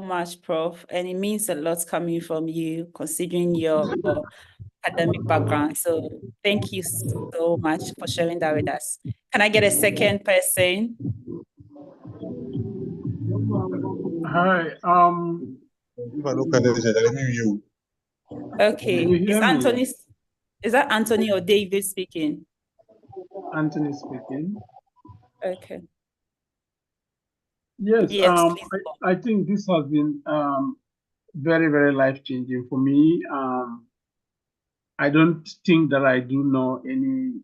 much, Prof. And it means a lot coming from you, considering your academic background. So thank you so much for sharing that with us. Can I get a second person? Hi. Okay. Can you hear me? Is that Anthony or David speaking? Anthony speaking. Okay. Yes. Yes, please. I think this has been very, very life-changing for me. I don't think that I do know any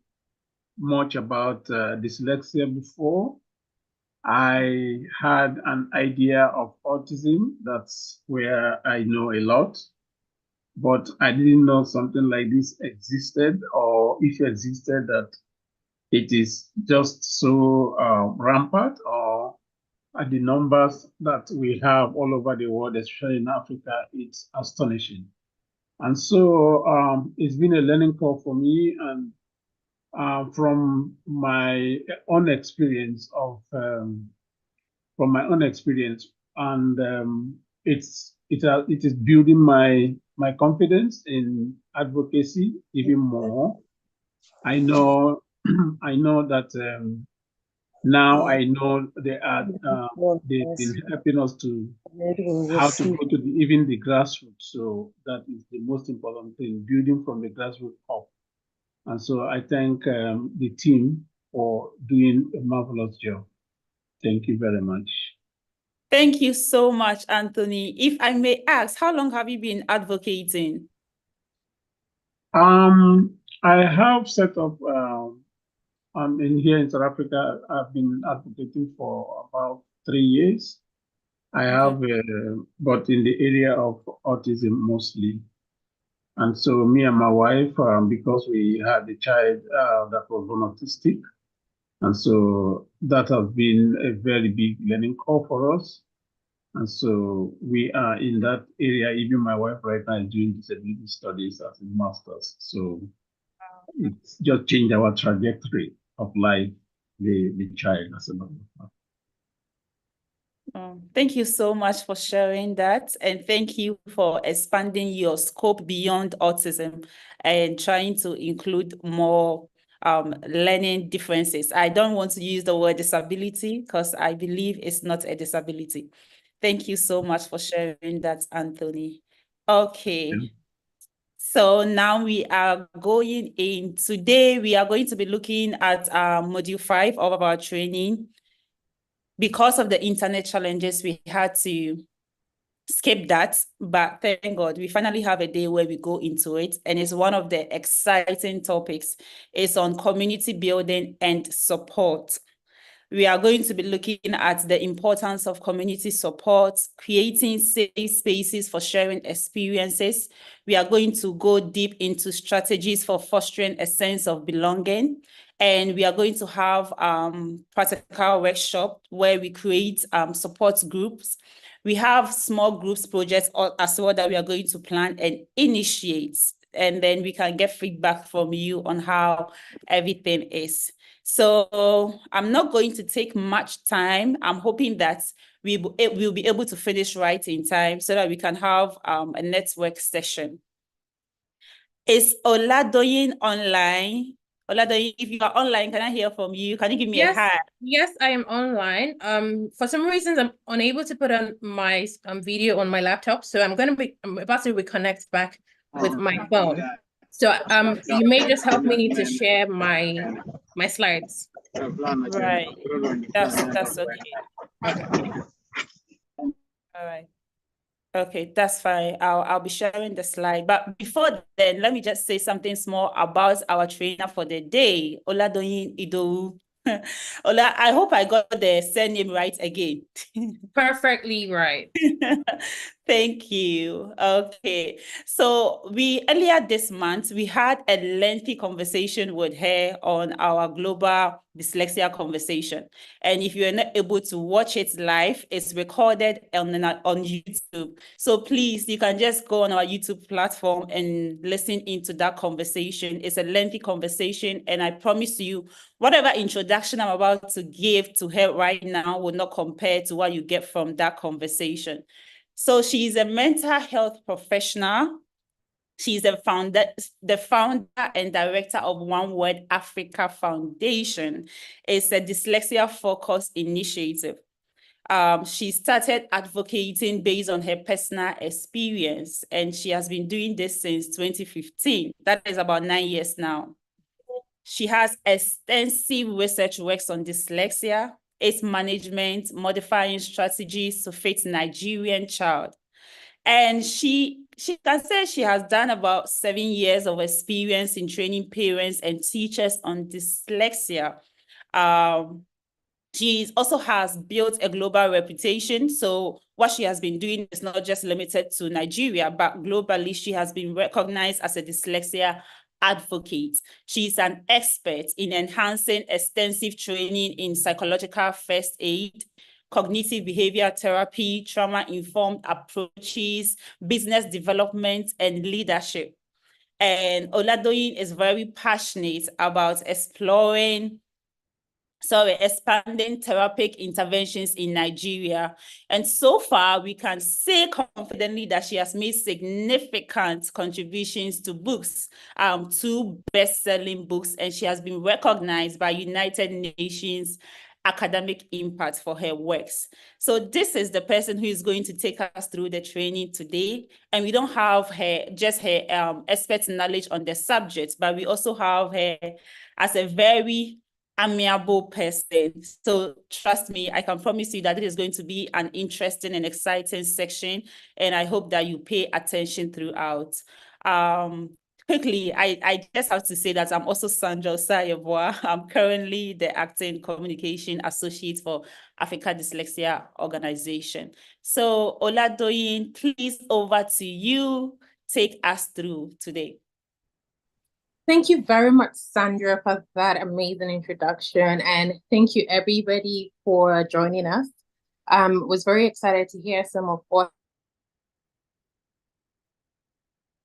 much about dyslexia before. I had an idea of autism. That's where I know a lot. But I didn't know something like this existed, or if it existed, that it is just so rampant, or at the numbers that we have all over the world, especially in Africa, it's astonishing. And so it's been a learning curve for me. And from my own experience and it is building my confidence in advocacy even more. I know I know that now I know they've been helping us to how to go to even the grassroots. So that is the most important thing, building from the grassroots up. And so I thank the team for doing a marvelous job. Thank you very much. Thank you so much, Anthony. If I may ask, how long have you been advocating? I have set up in here in South Africa. I've been advocating for about 3 years. I have, but in the area of autism mostly. And so me and my wife, because we had a child that was born autistic, and so that has been a very big learning curve for us. And so we are in that area. Even my wife right now is doing disability studies as a master's. So it's just changed our trajectory of life, the child as a matter of fact. Thank you so much for sharing that. And thank you for expanding your scope beyond autism and trying to include more learning differences. I don't want to use the word disability because I believe it's not a disability. Thank you so much for sharing that, Anthony. Okay. Yeah. So now we are going in. Today, we are going to be looking at module 5 of our training. Because of the internet challenges, we had to skip that, but thank God we finally have a day where we go into it, and it's one of the exciting topics. It's on community building and support. We are going to be looking at the importance of community support, creating safe spaces for sharing experiences. We are going to go deep into strategies for fostering a sense of belonging. And we are going to have practical workshop where we create support groups. We have small groups projects as well that we are going to plan and initiate. And then we can get feedback from you on how everything is. So I'm not going to take much time. I'm hoping that we will be able to finish right in time so that we can have a network session. Is Oladoyin online? Oladoyin, if you are online, can I hear from you? Can you give me a hi? Yes, I am online. For some reasons, I'm unable to put on my video on my laptop, so I'm about to reconnect back with my phone. So you may just help me to share my slides. Right. That's okay. Okay. All right. Okay, that's fine. I'll be sharing the slide. But before then, let me just say something small about our trainer for the day, Oladoyin Idowu. Ola, I hope I got the surname right again. Perfectly right. Thank you. Okay. So earlier this month, we had a lengthy conversation with her on our global dyslexia conversation. And if you're not able to watch it live, it's recorded on YouTube. So please, you can just go on our YouTube platform and listen into that conversation. It's a lengthy conversation. And I promise you, whatever introduction I'm about to give to her right now will not compare to what you get from that conversation. So she's a mental health professional. She's the founder and director of One Word Africa Foundation. It's a dyslexia-focused initiative. She started advocating based on her personal experience, and she has been doing this since 2015. That is about 9 years now. She has extensive research works on dyslexia, its management, modifying strategies to fit Nigerian child. And she can say she has done about 7 years of experience in training parents and teachers on dyslexia. She also has built a global reputation. So what she has been doing is not just limited to Nigeria, but globally, she has been recognized as a dyslexia advocate. She's an expert in enhancing extensive training in psychological first aid, cognitive behavior therapy, trauma-informed approaches, business development, and leadership. And Oladoyin is very passionate about expanding therapeutic interventions in Nigeria. And so far, we can say confidently that she has made significant contributions to books, 2 best-selling books, and she has been recognized by United Nations Academic Impact for her works. So this is the person who is going to take us through the training today. And we don't have just her expert knowledge on the subject, but we also have her as a very amiable person. So trust me, I can promise you that it is going to be an interesting and exciting section, and I hope that you pay attention throughout. Quickly, I just have to say that I'm also Sandra Sayeboa. I'm currently the Acting Communication Associate for Africa Dyslexia Organization. So Oladoyin, please, over to you. Take us through today. Thank you very much, Sandra, for that amazing introduction. And thank you, everybody, for joining us. Was very excited to hear some of what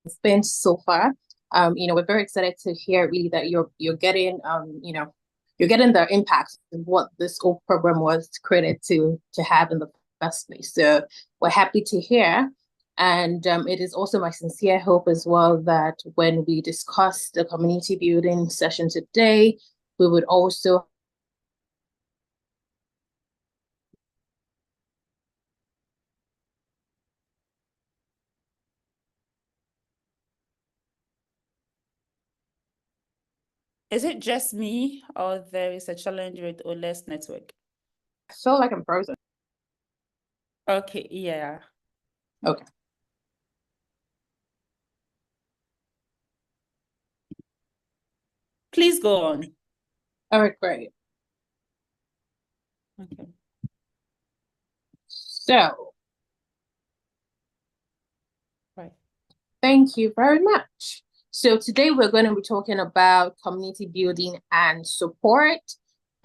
it's been so far. We're very excited to hear really that you're getting, you're getting the impact of what this whole program was created to have in the first place. So we're happy to hear. And it is also my sincere hope as well that when we discuss the community building session today, we would also Is it just me, or there is a challenge with OLES network? I feel like I'm frozen. Okay, yeah. Okay. Please go on. All right, great. Okay. So, right. Thank you very much. So today we're going to be talking about community building and support.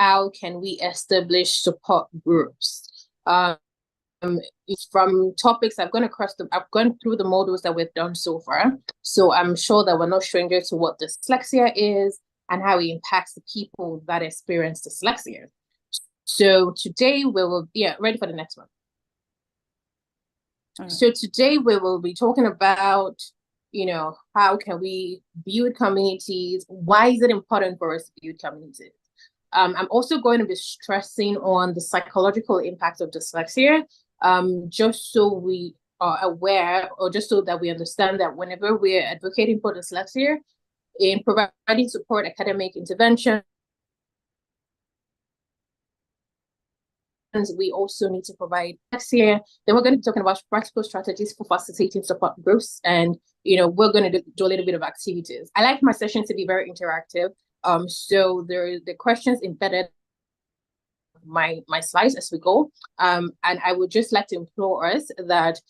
How can we establish support groups? From topics I've gone through the modules that we've done so far. So I'm sure that we're not strangers to what dyslexia is and how it impacts the people that experience dyslexia. So today we will, ready for the next one. Right. So today we will be talking about, how can we build communities? Why is it important for us to build communities? I'm also going to be stressing on the psychological impact of dyslexia, just so we are aware, or just so that we understand that whenever we're advocating for dyslexia, in providing support, academic intervention, we also need to provide dyslexia. Then we're going to be talking about practical strategies for facilitating support groups, and we're going to do a little bit of activities. I like my session to be very interactive. So there are the questions embedded my slides as we go. And I would just like to implore us that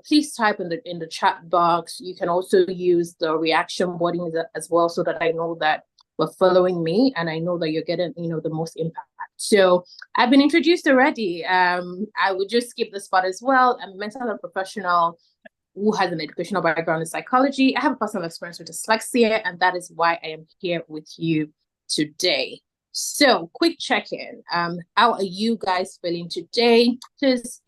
please type in the chat box. You can also use the reaction wording as well, so that I know that we're following me and I know that you're getting the most impact. So I've been introduced already. I would just skip this part as well. I'm a mental health professional who has an educational background in psychology. I have a personal experience with dyslexia, and that is why I am here with you today. So quick check-in. How are you guys feeling today? Just,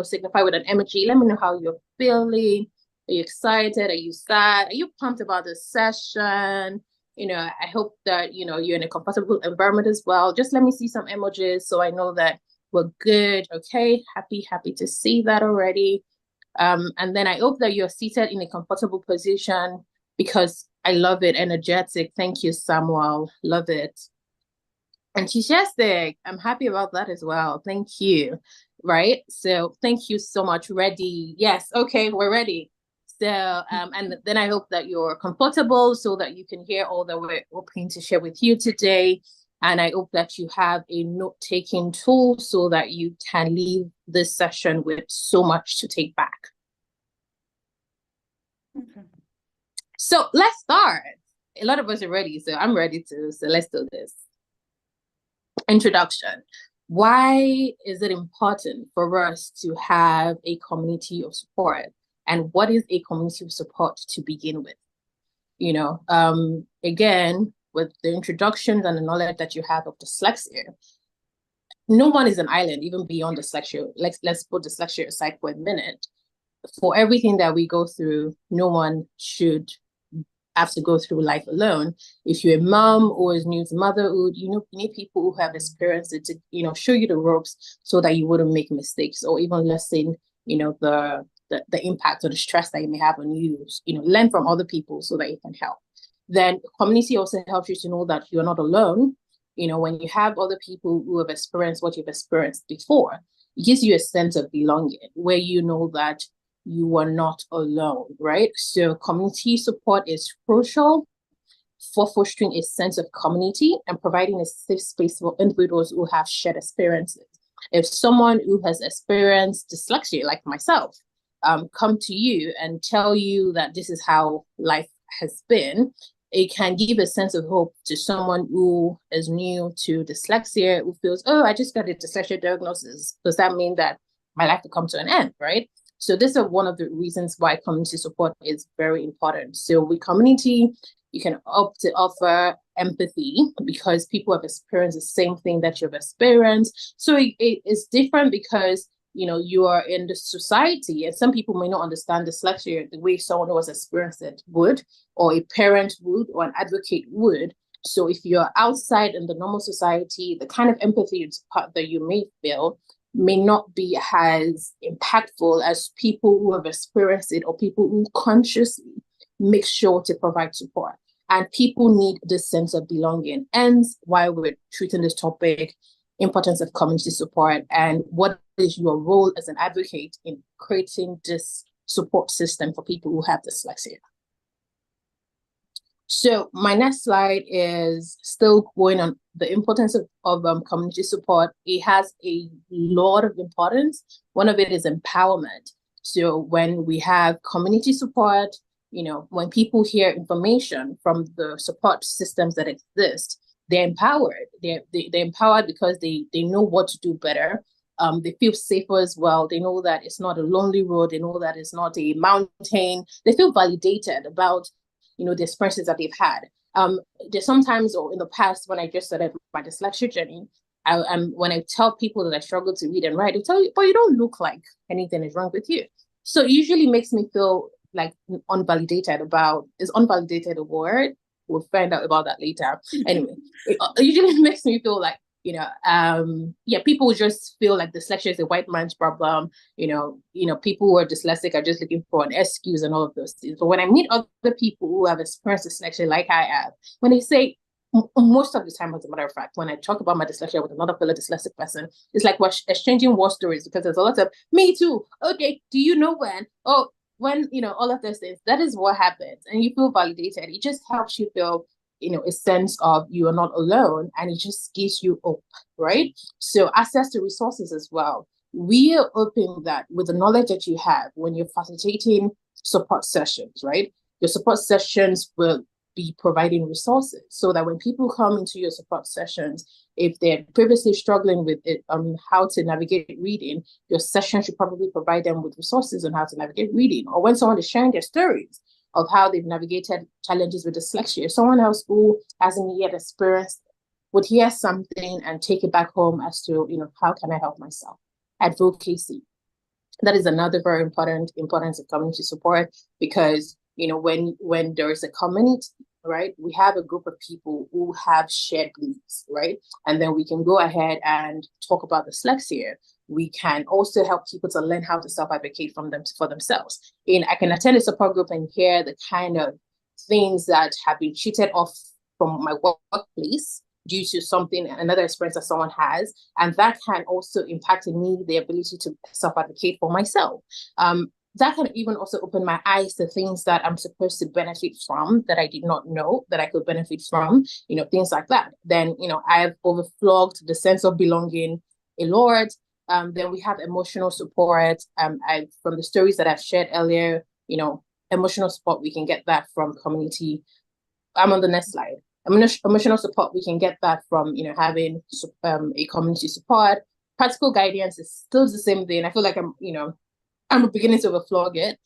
signify with an emoji. Let me know how you're feeling. Are you excited? Are you sad? Are you pumped about the session? I hope that, you're in a comfortable environment as well. Just let me see some emojis so I know that we're good. Okay. Happy to see that already. And then I hope that you're seated in a comfortable position because I love it. Energetic. Thank you, Samuel. Love it. Enthusiastic. I'm happy about that as well. Thank you. Right. So thank you so much. Ready. Yes. Okay. We're ready. So, and then I hope that you're comfortable so that you can hear all that we're hoping to share with you today. And I hope that you have a note-taking tool so that you can leave this session with so much to take back. Okay. So let's start. A lot of us are ready, so I'm ready too. So let's do this. Introduction. Why is it important for us to have a community of support? And what is a community of support to begin with? Again, with the introductions and the knowledge that you have of dyslexia, no one is an island, even beyond dyslexia. Let's put dyslexia aside for a minute. For everything that we go through, no one should have to go through life alone. If you're a mom who is new to motherhood, you need people who have experienced it to, show you the ropes so that you wouldn't make mistakes or even lessen, the impact or the stress that you may have on you. Learn from other people so that you can help. Then community also helps you to know that you're not alone. When you have other people who have experienced what you've experienced before, it gives you a sense of belonging where you know that you are not alone, right? So community support is crucial for fostering a sense of community and providing a safe space for individuals who have shared experiences. If someone who has experienced dyslexia, like myself, come to you and tell you that this is how life has been, it can give a sense of hope to someone who is new to dyslexia, who feels, oh, I just got a dyslexia diagnosis. Does that mean that my life will come to an end, right? So this is one of the reasons why community support is very important. So with community, you can opt to offer empathy because people have experienced the same thing that you've experienced. So it's different because you are in the society, and some people may not understand dyslexia the way someone who has experienced it would, or a parent would, or an advocate would. So if you're outside in the normal society, the kind of empathy that you may feel may not be as impactful as people who have experienced it or people who consciously make sure to provide support. And people need this sense of belonging. And why we're treating this topic, importance of community support, and what is your role as an advocate in creating this support system for people who have dyslexia. So my next slide is still going on the importance of community support. It has a lot of importance. One of it is empowerment. So when we have community support, when people hear information from the support systems that exist, they're empowered. They're empowered because they know what to do better. They feel safer as well. They know that it's not a lonely road. They know that it's not a mountain. They feel validated about the experiences that they've had. There's sometimes, or in the past, when I just started my dyslexia journey, when I tell people that I struggle to read and write, they tell you, but you don't look like anything is wrong with you. So it usually makes me feel like unvalidated about, is unvalidated a word? We'll find out about that later. Anyway, it usually makes me feel like, people just feel like dyslexia is a white man's problem. People who are dyslexic are just looking for an excuse and all of those things. But when I meet other people who have experienced dyslexia like I have, when they say, most of the time, as a matter of fact, when I talk about my dyslexia with another fellow dyslexic person, it's like we're exchanging war stories because there's a lot of, me too. Okay, do you know when? Oh, when, all of those things. That is what happens. And you feel validated. It just helps you feel a sense of you are not alone, and it just gives you hope, right? So access to resources as well. We are hoping that with the knowledge that you have when you're facilitating support sessions, right? Your support sessions will be providing resources so that when people come into your support sessions, if they're previously struggling with it, how to navigate reading, your session should probably provide them with resources on how to navigate reading. Or when someone is sharing their stories of how they've navigated challenges with dyslexia, someone else who hasn't yet experienced would hear something and take it back home as to, how can I help myself? Advocacy. That is another very important importance of community support, because, when there is a community, right, we have a group of people who have shared beliefs, right? And then we can go ahead and talk about dyslexia. We can also help people to learn how to self-advocate for themselves. I can attend a support group and hear the kind of things that have been cheated off from my workplace due to another experience that someone has. And that can also impact in me the ability to self-advocate for myself. That can even also open my eyes to things that I'm supposed to benefit from that I did not know that I could benefit from, things like that. Then, I've overflogged the sense of belonging a lot. Then we have emotional support. From the stories that I've shared earlier, emotional support, we can get that from community. I'm on the next slide. Emotional support, we can get that from, having a community support. Practical guidance is still the same thing. I feel like I'm beginning to overflog it.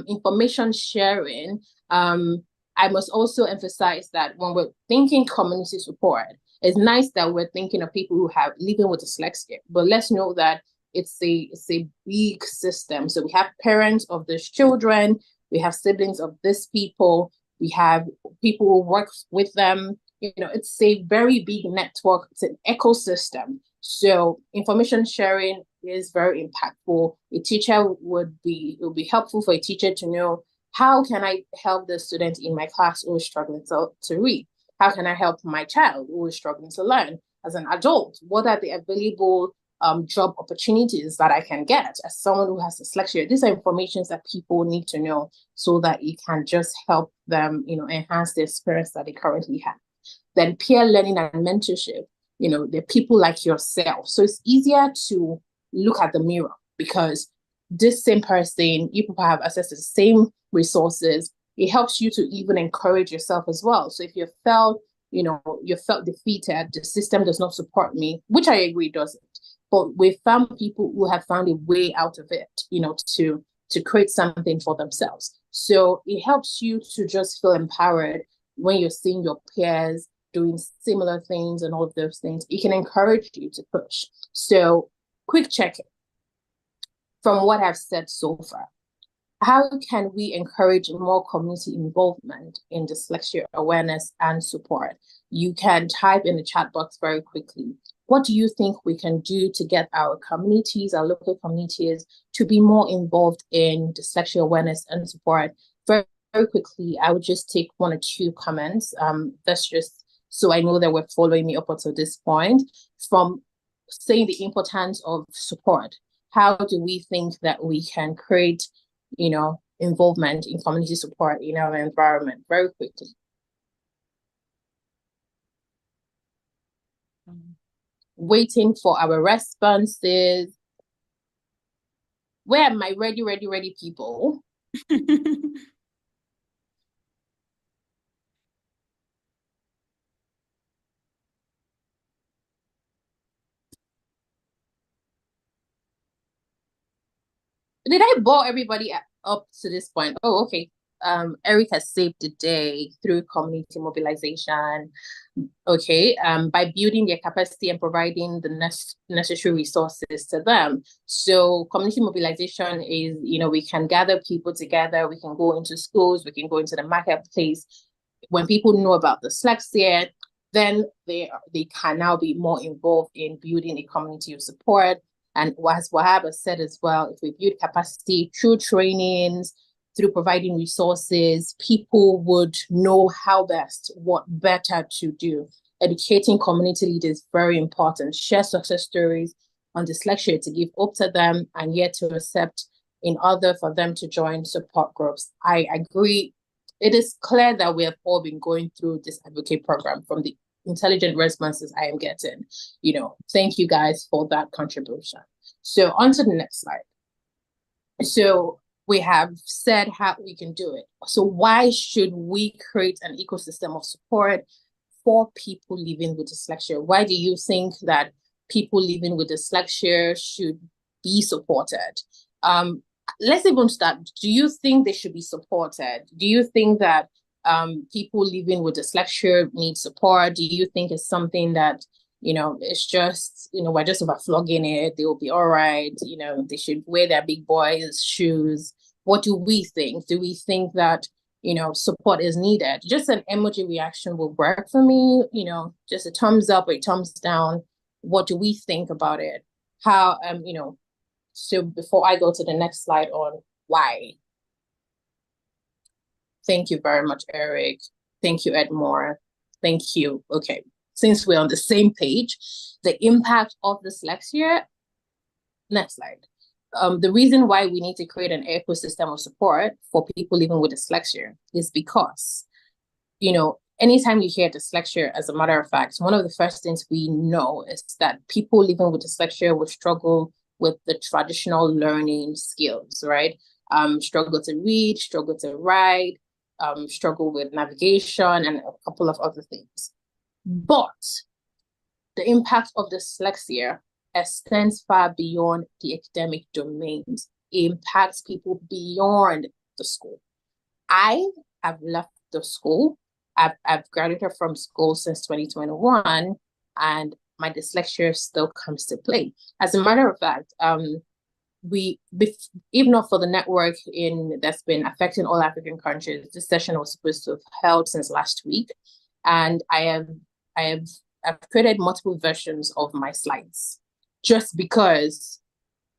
Information sharing. I must also emphasize that when we're thinking community support, it's nice that we're thinking of people who have living with dyslexia, but let's know that it's a big system. So we have parents of these children, we have siblings of these people, we have people who work with them. It's a very big network. It's an ecosystem. So information sharing is very impactful. It would be helpful for a teacher to know, how can I help the student in my class who is struggling to read? How can I help my child who is struggling to learn? As an adult, what are the available job opportunities that I can get as someone who has dyslexia? These are information that people need to know so that it can just help them, enhance the experience that they currently have. Then peer learning and mentorship. They're people like yourself. So it's easier to look at the mirror, because this same person, you people have access to the same resources. It helps you to even encourage yourself as well. So if you felt defeated, the system does not support me, which I agree doesn't. But we found people who have found a way out of it, to create something for themselves. So it helps you to just feel empowered when you're seeing your peers doing similar things and all of those things. It can encourage you to push. So quick check-in from what I've said so far. How can we encourage more community involvement in dyslexia awareness and support? You can type in the chat box very quickly. What do you think we can do to get our communities, our local communities, to be more involved in dyslexia awareness and support? Very, very quickly, I would just take one or two comments. That's just so I know that we're following me up until this point. From saying the importance of support, how do we think that we can create involvement in community support in our environment? Very quickly. Waiting for our responses. Where are my ready people? Did I bore everybody up to this point? Oh, okay. Eric has saved the day through community mobilization. Okay. By building their capacity and providing the necessary resources to them. So community mobilization is, we can gather people together. We can go into schools. We can go into the marketplace. When people know about dyslexia, then they can now be more involved in building a community of support. And as Wahab has said as well, if we build capacity through trainings, through providing resources, people would know what better to do. Educating community leaders is very important. Share success stories on dyslexia to give hope to them, and yet to accept in order for them to join support groups. I agree. It is clear that we have all been going through this advocate program. From the intelligent responses I am getting, thank you guys for that contribution. So on to the next slide. So we have said how we can do it. So why should we create an ecosystem of support for people living with dyslexia? Why do you think that people living with dyslexia should be supported? Let's even start. Do you think they should be supported? Do you think that people living with dyslexia need support? Do you think it's something that, it's just, we're just overflogging it, they will be all right, they should wear their big boys' shoes? What do we think? Do we think that, support is needed? Just an emoji reaction will work for me, just a thumbs up or a thumbs down. What do we think about it? How, so before I go to the next slide on why. Thank you very much, Eric. Thank you, Edmore. Thank you. Okay, since we're on the same page, the impact of dyslexia. Next slide. The reason why we need to create an ecosystem of support for people living with dyslexia is because, anytime you hear dyslexia, as a matter of fact, one of the first things we know is that people living with dyslexia will struggle with the traditional learning skills, right? Struggle to read, struggle to write, struggle with navigation, and a couple of other things. But the impact of dyslexia extends far beyond the academic domains. It impacts people beyond the school. I have left the school. I've graduated from school since 2021, and my dyslexia still comes to play. As a matter of fact, if not for the network that's been affecting all African countries, this session was supposed to have held since last week, and I've created multiple versions of my slides, just because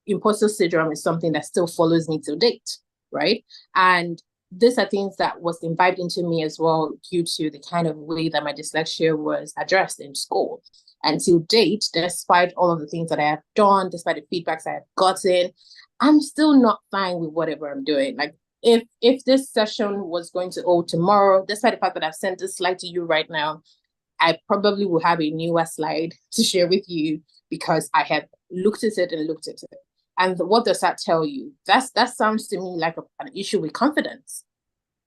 imposter syndrome is something that still follows me to date, right? And these are things that was imbibed into me as well due to the kind of way that my dyslexia was addressed in school. And to date, despite all of the things that I have done, despite the feedbacks I have gotten, I'm still not fine with whatever I'm doing. Like if this session was going to hold tomorrow, despite the fact that I've sent this slide to you right now, I probably will have a newer slide to share with you because I have looked at it and looked at it. And what does that tell you? That sounds to me like an issue with confidence.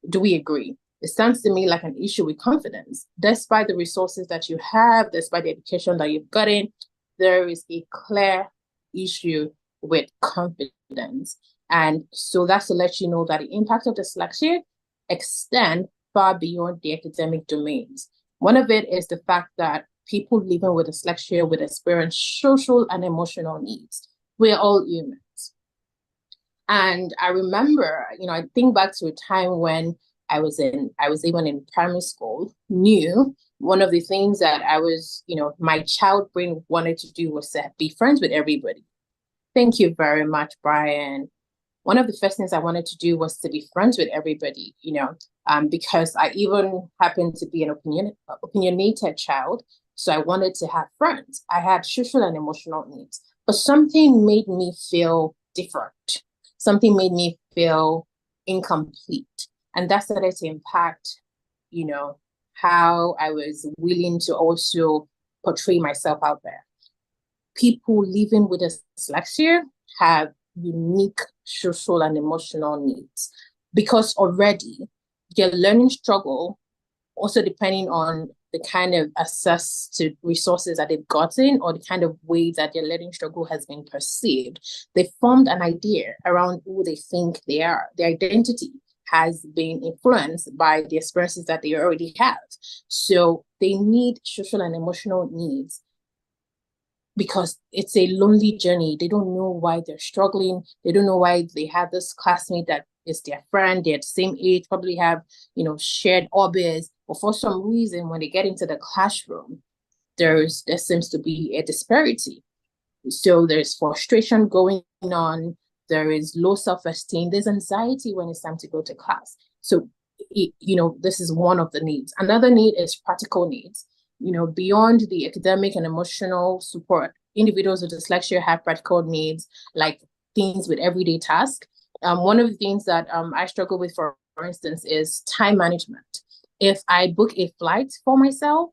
Do we agree? It sounds to me like an issue with confidence. Despite the resources that you have, despite the education that you've gotten, there is a clear issue with confidence. And so that's to let you know that the impact of dyslexia extend far beyond the academic domains. One of it is the fact that people living with dyslexia will experience social and emotional needs. We're all humans. And I remember, I think back to a time when I was even in primary school, knew one of the things that I was, my child brain wanted to do was to be friends with everybody. Thank you very much, Brian. One of the first things I wanted to do was to be friends with everybody, because I even happened to be an opinionated child. So I wanted to have friends. I had social and emotional needs, but something made me feel different. Something made me feel incomplete. And that started to impact, how I was willing to also portray myself out there. People living with dyslexia have unique social and emotional needs because already their learning struggle, also depending on the kind of access to resources that they've gotten or the kind of way that their learning struggle has been perceived, they formed an idea around who they think they are. Their identity has been influenced by the experiences that they already have. So they need social and emotional needs because it's a lonely journey. They don't know why they're struggling. They don't know why they have this classmate that is their friend. They're the same age, probably have, shared hobbies. But for some reason, when they get into the classroom, there seems to be a disparity. So there's frustration going on. There is low self-esteem. There's anxiety when it's time to go to class. So, this is one of the needs. Another need is practical needs. Beyond the academic and emotional support, individuals with dyslexia have practical needs, like things with everyday tasks. One of the things that I struggle with, for instance, is time management. If I book a flight for myself,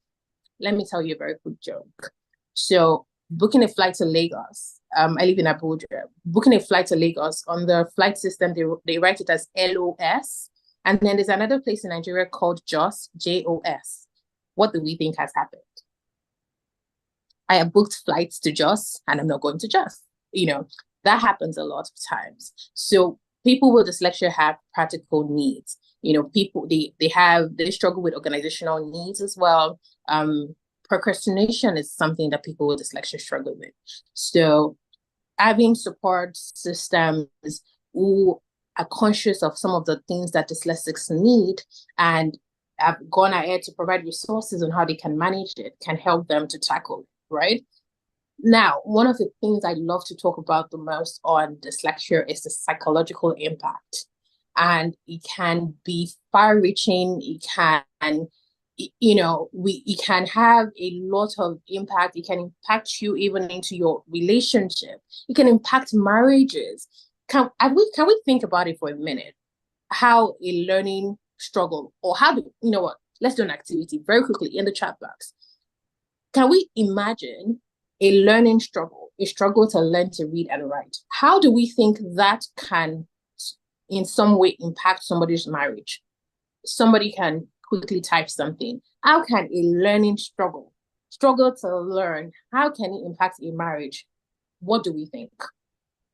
let me tell you a very quick joke. So booking a flight to Lagos, I live in Abuja. Booking a flight to Lagos, on the flight system, they write it as LOS. And then there's another place in Nigeria called JOS, JOS. What do we think has happened? I have booked flights to JOS and I'm not going to JOS. That happens a lot of times. So people with dyslexia have practical needs. You know, people, they struggle with organizational needs as well. Procrastination is something that people with dyslexia struggle with. So having support systems who are conscious of some of the things that dyslexics need and have gone ahead to provide resources on how they can manage it can help them to tackle it, right? Now, one of the things I love to talk about the most on dyslexia is the psychological impact. And it can be far-reaching. It can, it can have a lot of impact. It can impact you even into your relationship. It can impact marriages. Can we think about it for a minute? How a learning struggle, or let's do an activity very quickly in the chat box. Can we imagine a learning struggle, a struggle to learn to read and write? How do we think that can in some way impact somebody's marriage? Somebody can quickly type something. How can a learning struggle to learn, how can it impact a marriage? What do we think?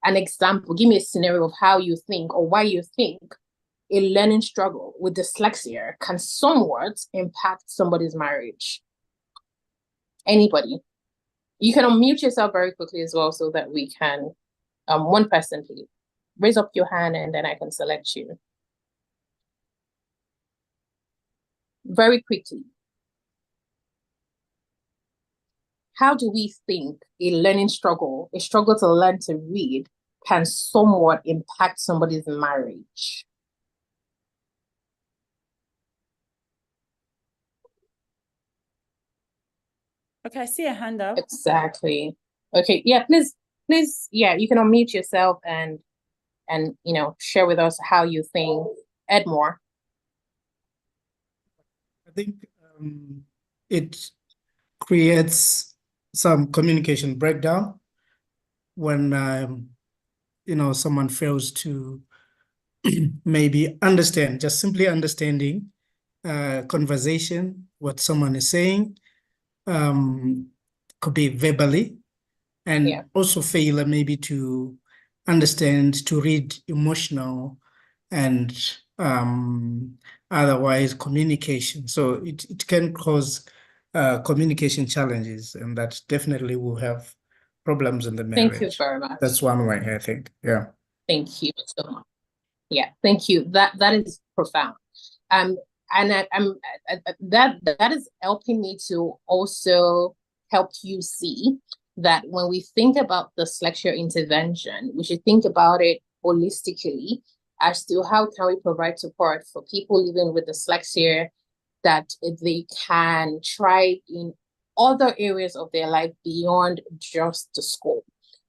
An example, give me a scenario of how you think or why you think a learning struggle with dyslexia can somewhat impact somebody's marriage. Anybody? You can unmute yourself very quickly as well so that we can, one person please. Raise up your hand and then I can select you. Very quickly. How do we think a learning struggle, a struggle to learn to read, can somewhat impact somebody's marriage? Okay, I see a hand up. Exactly. Okay, yeah, please, yeah, you can unmute yourself and share with us how you think. Edmore. I think it creates some communication breakdown when someone fails to maybe understand, just simply understanding conversation, what someone is saying, could be verbally, and also fail maybe to understand, to read emotional and otherwise communication. So it can cause communication challenges, and that definitely will have problems in the marriage. Thank you very much. That's one way, I think. Yeah. Thank you so much. Yeah, thank you. That is profound. And that is helping me to also help you see that when we think about the dyslexia intervention, we should think about it holistically as to how can we provide support for people living with dyslexia that they can try in other areas of their life beyond just the school.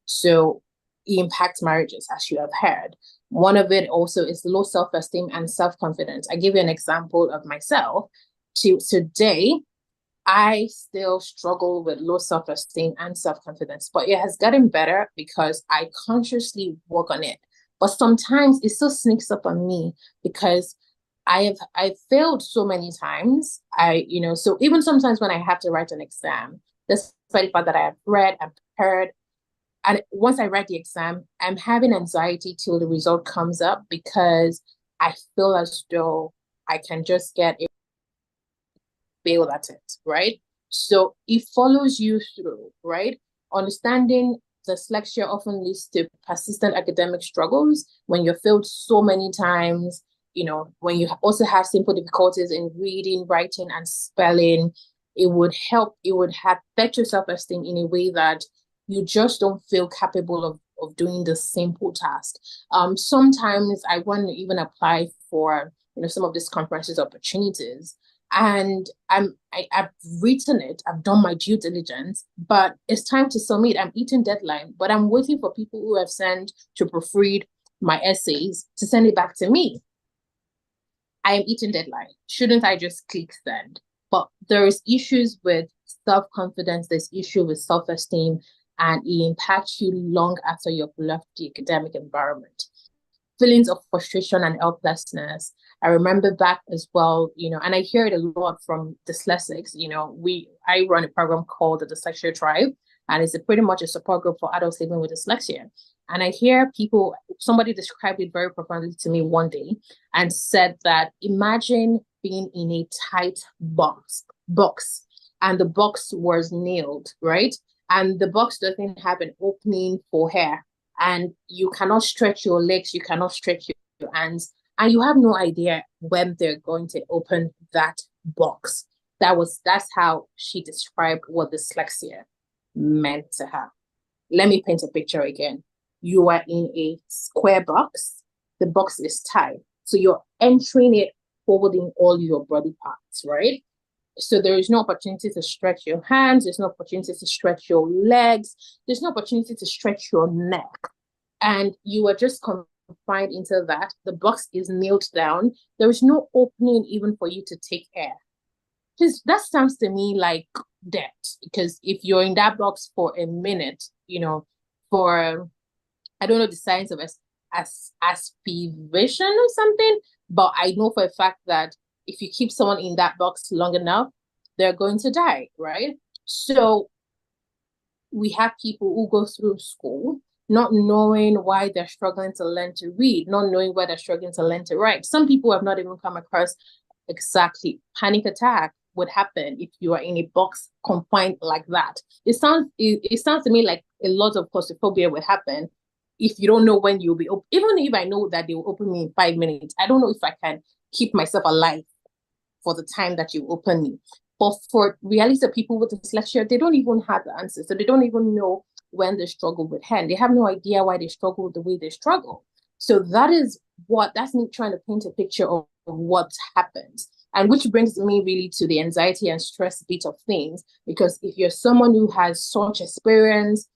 So it impacts marriages, as you have heard. One of it also is low self-esteem and self-confidence. I give you an example of myself. Today, I still struggle with low self-esteem and self-confidence, but it has gotten better because I consciously work on it. But sometimes it still sneaks up on me because I've failed so many times. So even sometimes when I have to write an exam, despite the fact that I have read and prepared, and once I write the exam, I'm having anxiety till the result comes up because I feel as though I can just get a fail at it, right? So it follows you through, right? Understanding dyslexia often leads to persistent academic struggles when you're failed so many times, when you also have simple difficulties in reading, writing, and spelling. It would have better self-esteem in a way that you just don't feel capable of doing the simple task. Sometimes I want to even apply for some of these conferences opportunities, and I've written it, I've done my due diligence, but it's time to submit. I'm eating deadline, but I'm waiting for people who have sent to proofread my essays to send it back to me. I am eating deadline. Shouldn't I just click send? But there is issues with self-confidence, there's issue with self-esteem, and it impacts you long after you've left the academic environment. Feelings of frustration and helplessness. I remember back as well, and I hear it a lot from dyslexics. I run a program called the Dyslexia Tribe, and it's pretty much a support group for adults living with dyslexia. And I hear people, somebody described it very profoundly to me one day and said that imagine being in a tight box, and the box was nailed, right? And the box doesn't have an opening for air, and you cannot stretch your legs, you cannot stretch your hands, and you have no idea when they're going to open that box. That's how she described what dyslexia meant to her. Let me paint a picture again. You are in a square box. The box is tight. So you're entering it holding all your body parts, right? So there is no opportunity to stretch your hands. There's no opportunity to stretch your legs. There's no opportunity to stretch your neck. And you are just confined into that. The box is nailed down. There is no opening even for you to take air. Because that sounds to me like death. Because if you're in that box for a minute, for, I don't know the science of aspiration or something, but I know for a fact that if you keep someone in that box long enough, they're going to die, right? So we have people who go through school not knowing why they're struggling to learn to read, not knowing why they're struggling to learn to write. Some people have not even come across exactly panic attack would happen if you are in a box confined like that. It sounds to me like a lot of claustrophobia would happen if you don't know when you'll be open. Even if I know that they will open me in 5 minutes, I don't know if I can keep myself alive for the time that you open me. But for reality of people with dyslexia, they don't even have the answers. So they don't even know when they struggle with hand. They have no idea why they struggle the way they struggle. So that's me trying to paint a picture of what happens. And which brings me really to the anxiety and stress bit of things. Because if you're someone who has such experience,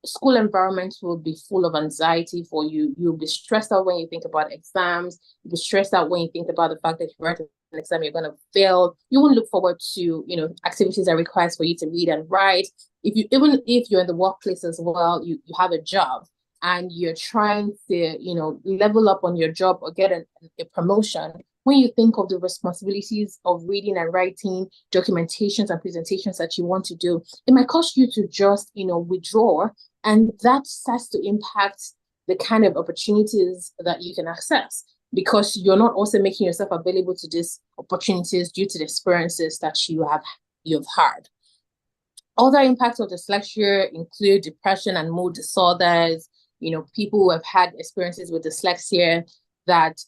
school environment will be full of anxiety for you. You'll be stressed out when you think about exams. You'll be stressed out when you think about the fact that if you write an exam, you're going to fail. You won't look forward to, activities that requires for you to read and write. Even if you're in the workplace as well, you have a job and you're trying to, level up on your job or get a promotion. When you think of the responsibilities of reading and writing, documentations and presentations that you want to do, it might cause you to just, withdraw. And that starts to impact the kind of opportunities that you can access because you're not also making yourself available to these opportunities due to the experiences that you've had. Other impacts of dyslexia include depression and mood disorders. People who have had experiences with dyslexia that,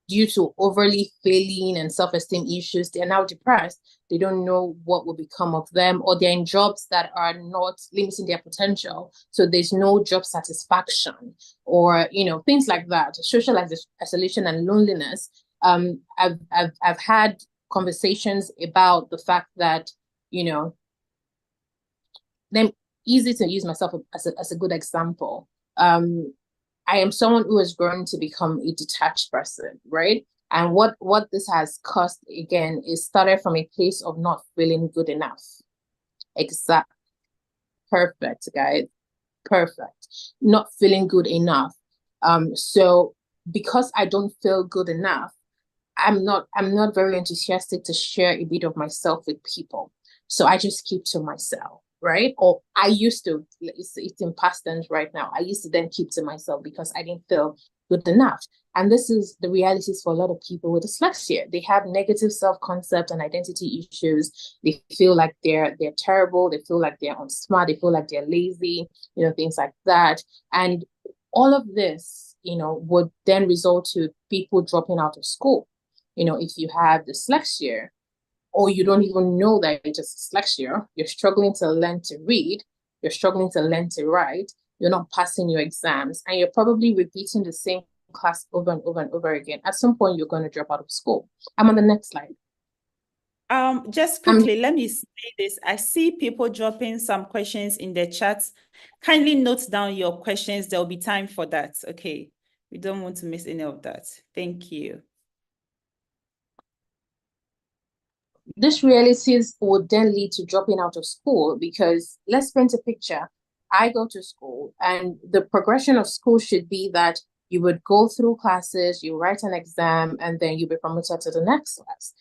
due to overly failing and self-esteem issues, they're now depressed. They don't know what will become of them, or they're in jobs that are not limiting their potential. So there's no job satisfaction or, things like that. Social isolation and loneliness. I've had conversations about the fact that, them easy to use myself as a good example. I am someone who has grown to become a detached person, right? And what this has caused, again, is started from a place of not feeling good enough. Exact. Perfect, guys. Perfect. Not feeling good enough. So because I don't feel good enough, I'm not very enthusiastic to share a bit of myself with people. So I just keep to myself. Right? Or I used to, it's in past tense right now. I used to then keep to myself because I didn't feel good enough. And this is the realities for a lot of people with dyslexia. They have negative self-concept and identity issues. They feel like they're terrible. They feel like they're unsmart. They feel like they're lazy, things like that. And all of this, would then result to people dropping out of school. If you have dyslexia, or you don't even know that it's just dyslexia, you're struggling to learn to read, you're struggling to learn to write, you're not passing your exams, and you're probably repeating the same class over and over and over again. At some point, you're going to drop out of school. I'm on the next slide. Just quickly, let me say this. I see people dropping some questions in the chat. Kindly note down your questions. There will be time for that. Okay. We don't want to miss any of that. Thank you. This realities would then lead to dropping out of school because let's paint a picture. I go to school and the progression of school should be that you would go through classes, you write an exam, and then you'll be promoted to the next class.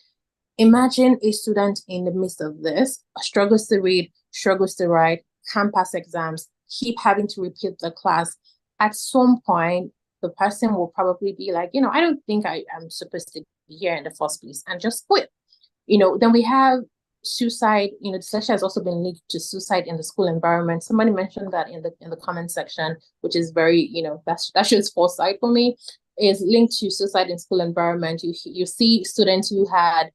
Imagine a student in the midst of this struggles to read, struggles to write, can't pass exams, keep having to repeat the class, at some point, the person will probably be like, I don't think I am supposed to be here in the first place, and just quit. Then we have suicide. Dyslexia has also been linked to suicide in the school environment. Somebody mentioned that in the comment section, which is very, that shows foresight for me, is linked to suicide in school environment. You see students who had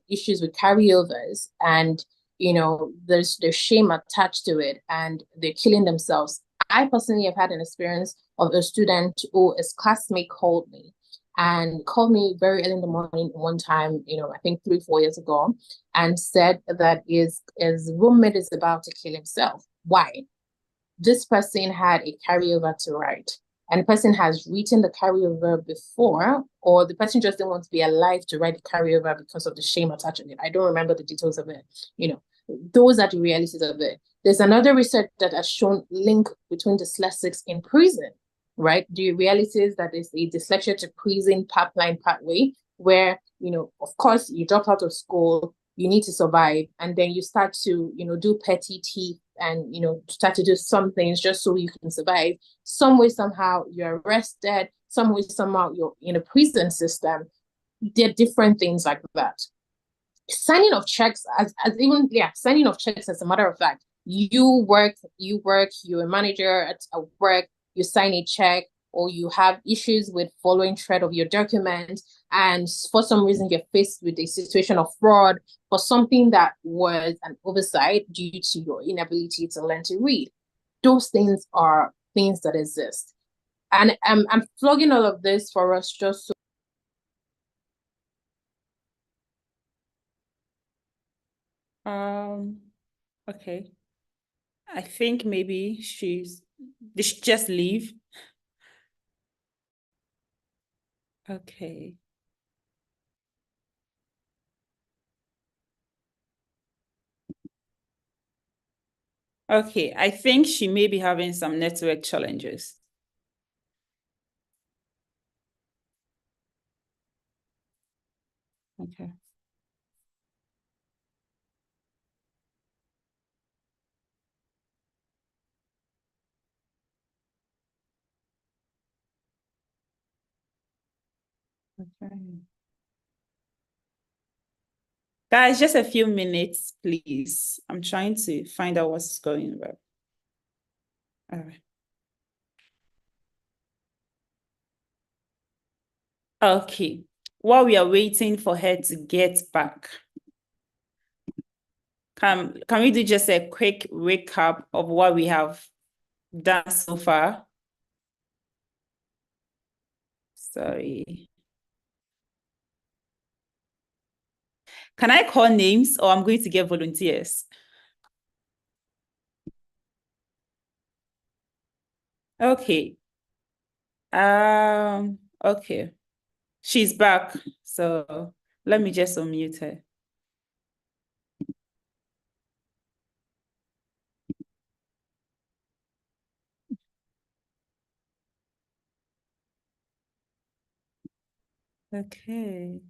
issues with carryovers, and there's shame attached to it, and they're killing themselves. I personally have had an experience of a student who his classmate called me very early in the morning one time, I think 3-4 years ago, and said that his roommate is about to kill himself. Why? This person had a carryover to write, and the person has written the carryover before, or the person just didn't want to be alive to write the carryover because of the shame attached to it. I don't remember the details of it. Those are the realities of it. There's another research that has shown link between dyslexics in prison, right? The reality is that there's a dyslexia to prison pipeline pathway where, of course, you drop out of school, you need to survive, and then you start to, do petty thief and, start to do some things just so you can survive. Some way, somehow, you're arrested. Some way, somehow, you're in a prison system. There are different things like that. Signing of checks, signing of checks, as a matter of fact, you work, you're a manager at work, you sign a check, or you have issues with following thread of your document, and for some reason you're faced with a situation of fraud for something that was an oversight due to your inability to learn to read. Those things are things that exist. And I'm flogging all of this for us just so okay. I think maybe did she just leave? Okay. Okay, I think she may be having some network challenges. Okay. Okay. Guys, just a few minutes, please. I'm trying to find out what's going on. All right. Okay. While we are waiting for her to get back, can we do just a quick recap of what we have done so far? Sorry. Can I call names, or I'm going to get volunteers? Okay. Okay. She's back. So let me just unmute her. Okay.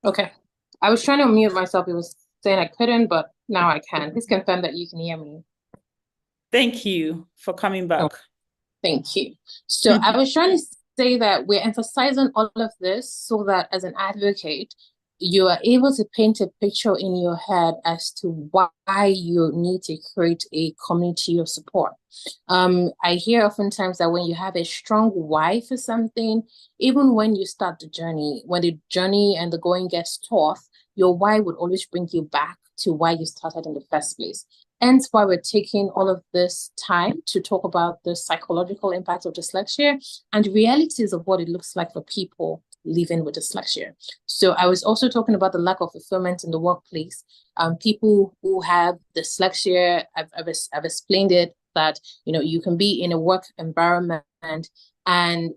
Okay. I was trying to mute myself. It was saying I couldn't, but now I can. Please confirm that you can hear me. Thank you for coming back. Oh, thank you. So I was trying to say that we're emphasizing all of this so that as an advocate, you are able to paint a picture in your head as to why you need to create a community of support. I hear oftentimes that when you have a strong why for something, even when you start the journey, when the journey and the going gets tough, your why would always bring you back to why you started in the first place. Hence why we're taking all of this time to talk about the psychological impact of dyslexia and realities of what it looks like for people living with dyslexia. So I was also talking about the lack of fulfillment in the workplace. People who have dyslexia, I've explained it, that you can be in a work environment and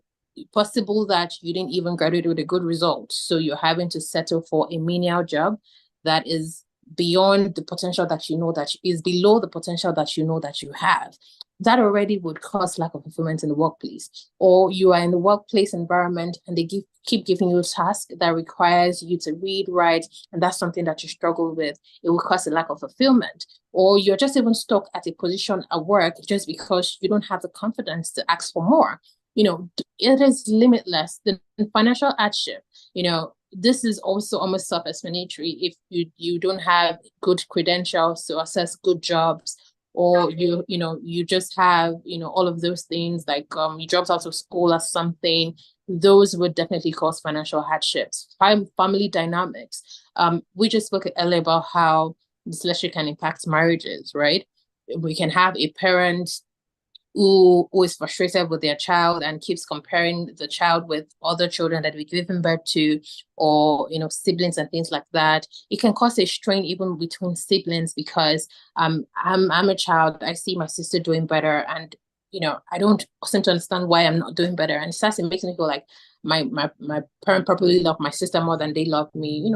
possible that you didn't even graduate with a good result. So you're having to settle for a menial job that is beyond the potential that that is below the potential that that you have. that already would cause lack of fulfillment in the workplace. Or you are in the workplace environment and they keep giving you a task that requires you to read, write, and that's something that you struggle with. It will cause a lack of fulfillment. Or you're just even stuck at a position at work just because you don't have the confidence to ask for more. It is limitless. The financial hardship, this is also almost self-explanatory. If you don't have good credentials to access good jobs, or you just have all of those things, like you dropped out of school or something, those would definitely cause financial hardships. Family dynamics, we just spoke earlier about how dyslexia can impact marriages, right? We can have a parent who is frustrated with their child and keeps comparing the child with other children that we given birth to, or siblings and things like that. It can cause a strain even between siblings, because I'm a child, I see my sister doing better, and I don't seem to understand why I'm not doing better, and it makes me feel like my parent probably love my sister more than they love me.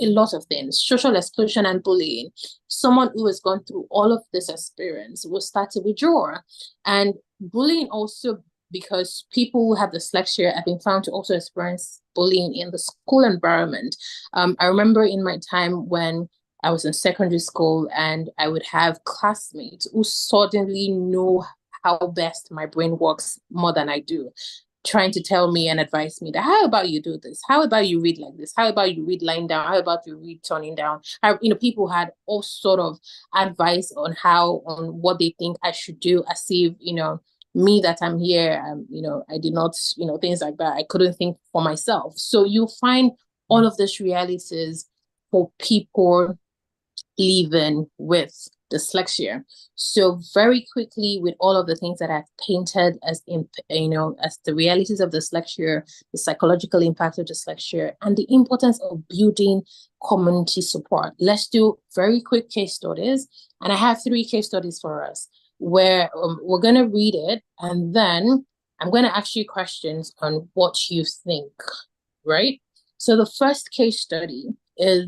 A lot of things, social exclusion and bullying. Someone who has gone through all of this experience will start to withdraw. And bullying also, because people who have dyslexia have been found to also experience bullying in the school environment. I remember in my time when I was in secondary school, and I would have classmates who suddenly know how best my brain works more than I do, trying to tell me and advise me that, how about you do this? How about you read like this? How about you read lying down? How about you read turning down? People had all sort of advice on what they think I should do, as if, me that I'm here, I did not, things like that. I couldn't think for myself. So you find all of these realities for people living with dyslexia. So very quickly, with all of the things that I've painted as as the realities of dyslexia, the psychological impact of dyslexia, and the importance of building community support, let's do very quick case studies. And I have 3 case studies for us, where we're going to read it, and then I'm going to ask you questions on what you think, right? So the first case study is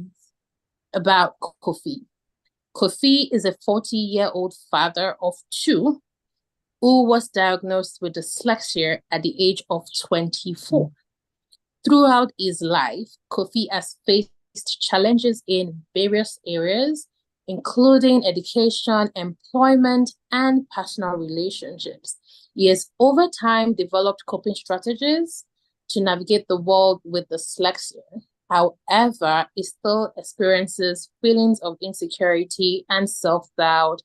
about Kofi. Kofi is a 40-year-old father of 2 who was diagnosed with dyslexia at the age of 24. Throughout his life, Kofi has faced challenges in various areas, including education, employment, and personal relationships. He has over time developed coping strategies to navigate the world with dyslexia. However, he still experiences feelings of insecurity and self-doubt,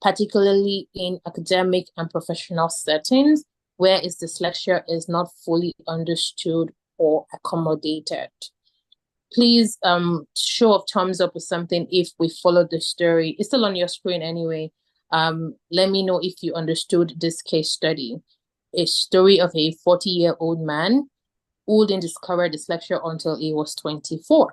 particularly in academic and professional settings, where his dyslexia is not fully understood or accommodated. Please show of thumbs up or something if we followed the story. It's still on your screen anyway. Let me know if you understood this case study. A story of a 40-year-old man who didn't discover dyslexia until he was 24.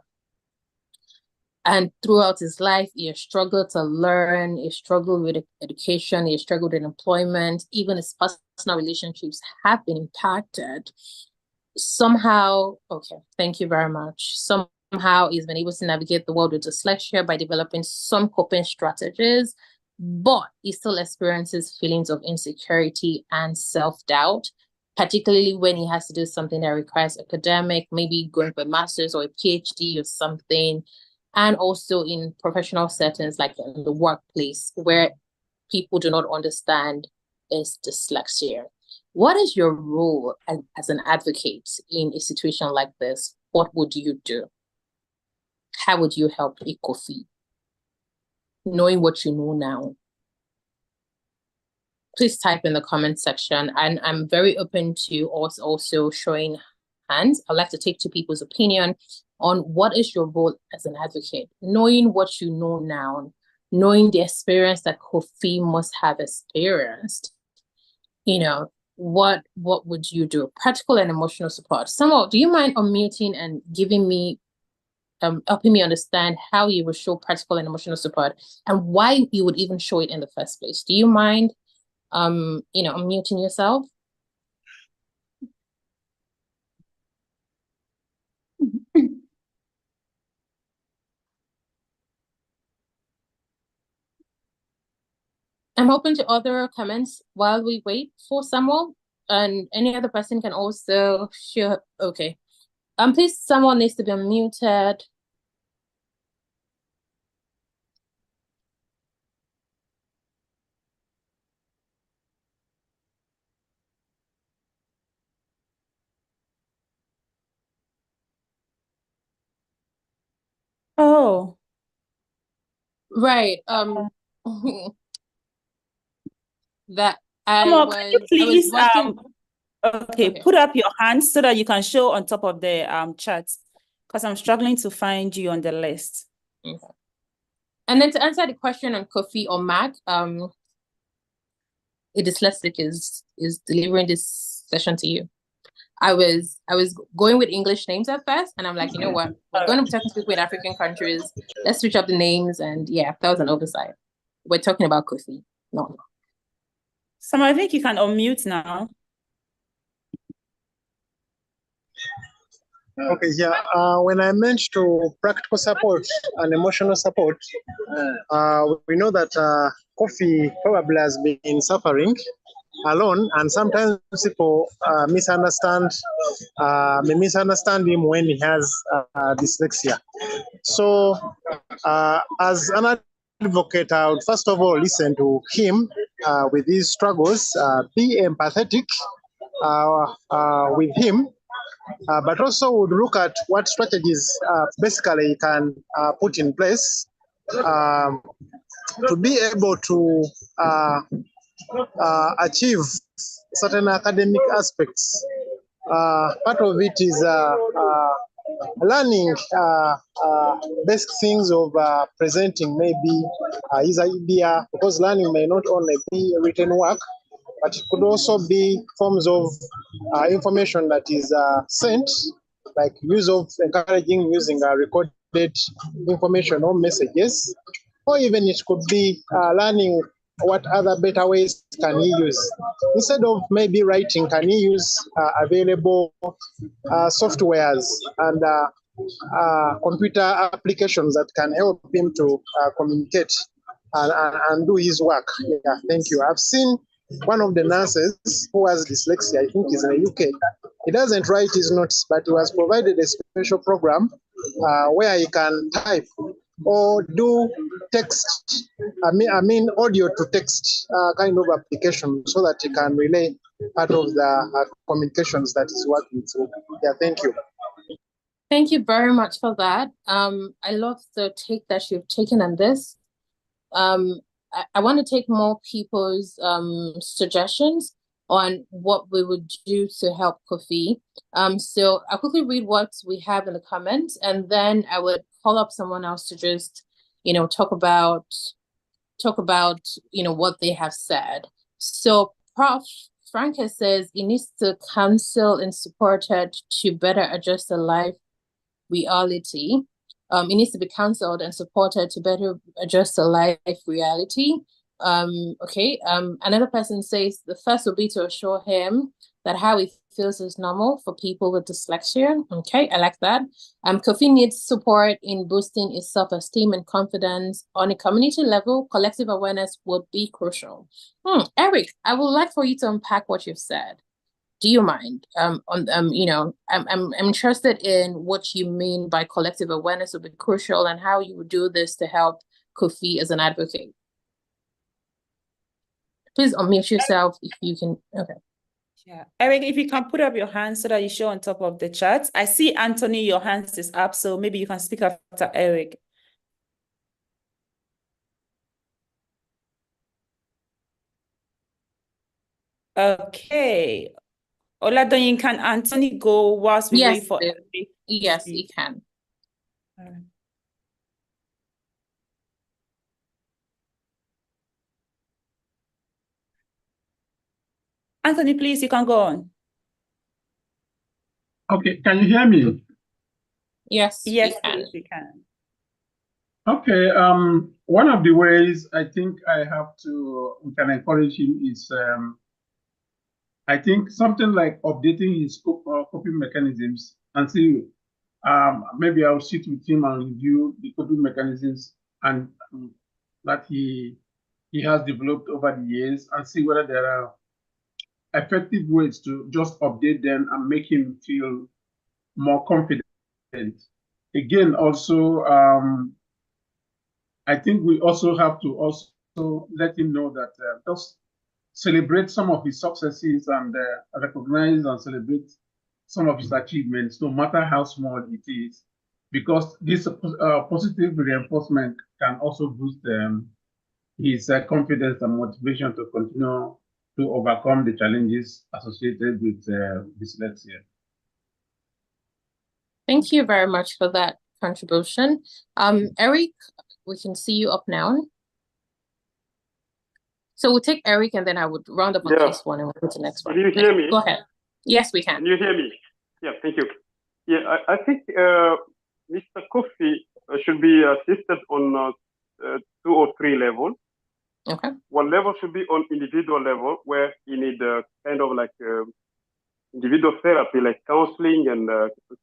And throughout his life, he has struggled to learn, he struggled with education, he struggled with employment, even his personal relationships have been impacted. Somehow, okay, thank you very much. Somehow he's been able to navigate the world with dyslexia by developing some coping strategies, but he still experiences feelings of insecurity and self-doubt, particularly when he has to do something that requires academic, maybe going for a master's or a PhD or something, and also in professional settings like in the workplace where people do not understand his dyslexia. What is your role as an advocate in a situation like this? What would you do? How would you help Kofi? Knowing what you know now. Please type in the comment section, and I'm very open to us also showing hands. I'd like to take 2 people's opinion on what is your role as an advocate, knowing what you know now, knowing the experience that Kofi must have experienced. What would you do? Practical and emotional support. Samuel, do you mind unmuting and giving me, helping me understand how you would show practical and emotional support and why you would even show it in the first place? Do you mind unmuting yourself? I'm open to other comments while we wait for Samuel, and any other person can also share. Okay. Please, someone needs to be unmuted. Oh, Right. That Samuel, can you I was please watching. okay, Okay. put up your hands so that you can show on top of the chat, because I'm struggling to find you on the list. Okay. And then to answer the question on Kofi or Mac, a dyslexic is delivering this session to you. I was going with English names at first, and I'm like, you know what? We're going to be talking to people in African countries. Let's switch up the names, and yeah, that was an oversight. We're talking about Kofi. No. Samuel, I think you can unmute now. Okay, yeah. When I mentioned to practical support and emotional support, we know that Kofi probably has been suffering alone, and sometimes people may misunderstand him when he has dyslexia. So, as an advocate, I would first of all listen to him with his struggles, be empathetic with him. But also would look at what strategies basically you can put in place to be able to achieve certain academic aspects. Part of it is learning basic things of presenting maybe his idea, because learning may not only be written work, but it could also be forms of information that is sent, like use of encouraging using recorded information or messages, or even it could be learning what other better ways can he use. Instead of maybe writing, can he use available softwares and computer applications that can help him to communicate and do his work. Yeah, thank you. I've seen one of the nurses who has dyslexia, I think he's in the UK. He doesn't write his notes, but he was provided a special program where he can type or do text, I mean audio to text kind of application, so that he can relay part of the communications that he's working through. Yeah, thank you. Thank you very much for that. I love the take that you've taken on this. I want to take more people's suggestions on what we would do to help Kofi. So I'll quickly read what we have in the comments, and then I would call up someone else to just, talk about, what they have said. So Prof. Franca says he needs to counsel and supported to better adjust the life reality. It needs to be counseled and supported to better adjust the life reality. Okay. Another person says the first will be to assure him that how he feels is normal for people with dyslexia. Okay, I like that. Kofi needs support in boosting his self-esteem and confidence on a community level. Collective awareness would be crucial. Eric, I would like for you to unpack what you've said. Do you mind? I'm interested in what you mean by collective awareness will be crucial, and how you would do this to help Kofi as an advocate. Please unmute yourself if you can. Okay. Yeah, Eric, if you can put up your hands so that you show on top of the chat. I see Anthony, your hands is up, so maybe you can speak after Eric. Okay. Oladoyin, can Anthony go whilst we wait for Eric? Yes, he can. All right. Anthony, please, you can go on. Okay, can you hear me? Yes, we can. we can. Okay, one of the ways I think we can encourage him is, I think something like updating his coping mechanisms, and see, maybe I'll sit with him and review the coping mechanisms and that he he has developed over the years and see whether there are effective ways to just update them and make him feel more confident. Again, also, I think we also have to also let him know that just celebrate some of his successes and recognize and celebrate some of his achievements, no matter how small it is, because this positive reinforcement can also boost his confidence and motivation to continue to overcome the challenges associated with dyslexia. Thank you very much for that contribution. Eric, we can see you up now. So we'll take Eric and then I would round up on case one and we'll go to the next one. Can you hear me? Go ahead. Yes, we can. Can you hear me? Yeah, thank you. Yeah, I think Mr. Kofi should be assisted on 2 or 3 levels. Okay. One level should be on individual level where you need kind of like individual therapy, like counseling and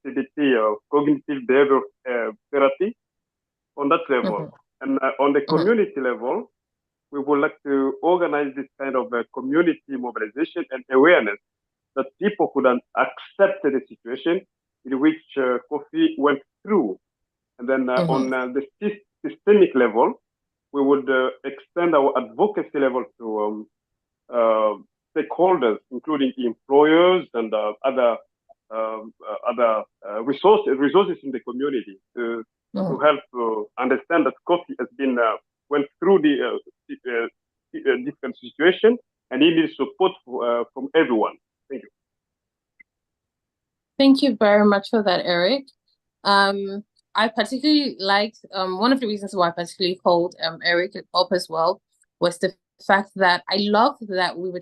CBT, cognitive behavior therapy on that level. And on the community level, we would like to organize this kind of community mobilization and awareness that people could accept the situation in which Kofi went through. And then on the systemic level, we would extend our advocacy level to stakeholders, including employers and other resources in the community to help understand that Kofi has been went through the different situation and he needs support from everyone. Thank you. Thank you very much for that, Eric. I particularly liked one of the reasons why I particularly called Eric up as well was the fact that I love that we're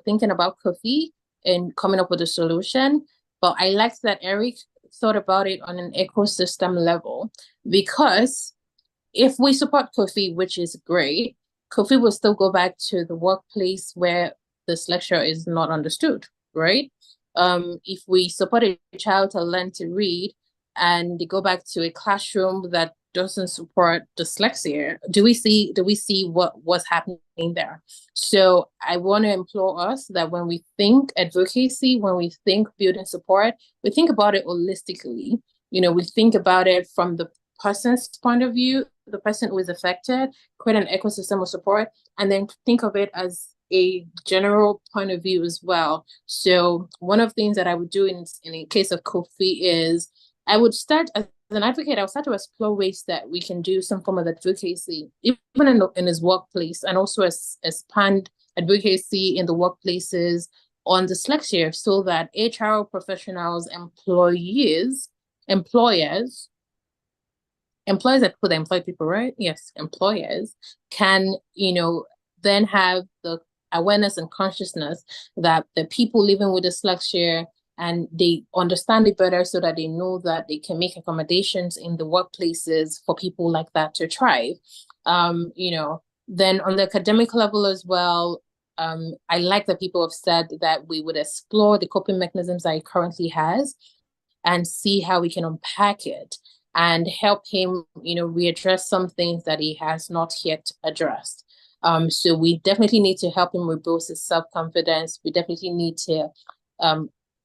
thinking about Kofi and coming up with a solution, but I liked that Eric thought about it on an ecosystem level, because if we support Kofi, which is great, Kofi will still go back to the workplace where dyslexia is not understood, right? If we support a child to learn to read and they go back to a classroom that doesn't support dyslexia, do we see what's happening there? So I want to implore us that when we think advocacy, when we think building support, we think about it holistically. You know, we think about it from the person's point of view, the person who is affected, create an ecosystem of support, and then think of it as a general point of view as well. So one of the things that I would do in the case of Kofi is I would start as an advocate, I'll start to explore ways that we can do some form of advocacy, even in his workplace, and also expand advocacy in the workplaces on dyslexia so that HR professionals, employers that put employ people, right? Yes, employers can, then have the awareness and consciousness that the people living with dyslexia, and they understand it better so that they know that they can make accommodations in the workplaces for people like that to thrive. Then on the academic level as well, I like that people have said that we would explore the coping mechanisms that he currently has and see how we can unpack it and help him, readdress some things that he has not yet addressed. So we definitely need to help him rebuild his self-confidence. We definitely need to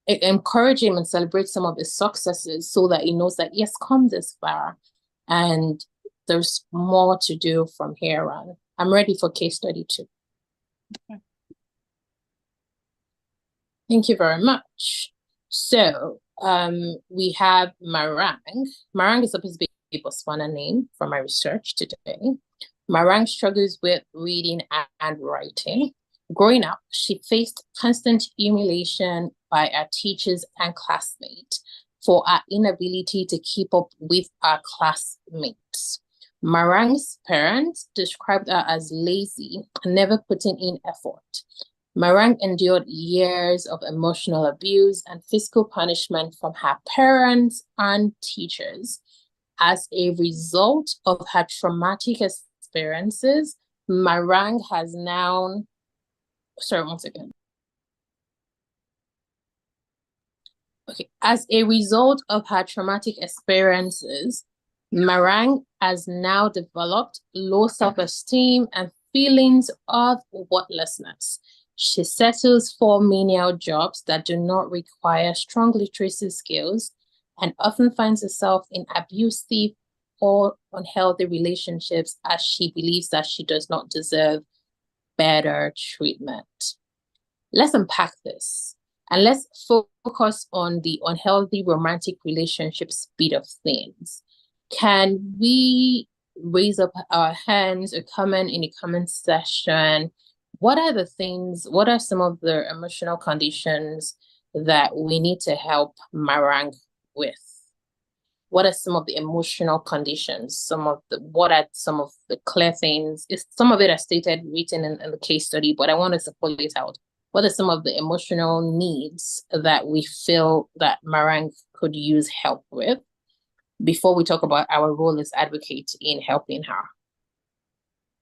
encourage him and celebrate some of his successes so that he knows that, yes, come this far and there's more to do from here on. I'm ready for case study 2. Okay. Thank you very much. So we have Marang. Marang is supposed to be a Botswana name from my research today. Marang struggles with reading and writing. Growing up, she faced constant humiliation by her teachers and classmates for her inability to keep up with her classmates. Marang's parents described her as lazy, never putting in effort. Marang endured years of emotional abuse and physical punishment from her parents and teachers. As a result of her traumatic experiences, Marang has now... Sorry, one second. Okay. As a result of her traumatic experiences, Marang has now developed low self-esteem and feelings of worthlessness. She settles for menial jobs that do not require strong literacy skills and often finds herself in abusive or unhealthy relationships as she believes that she does not deserve better treatment. Let's unpack this and let's focus on the unhealthy romantic relationship speed of things. Can we raise up our hands or comment in the comment section? What are some of the emotional conditions that we need to help Marang with? What are some of the emotional conditions? What are some of the clear things? Some of it are stated, written in the case study, but I want us to pull it out. What are some of the emotional needs that we feel that Marang could use help with before we talk about our role as advocates in helping her?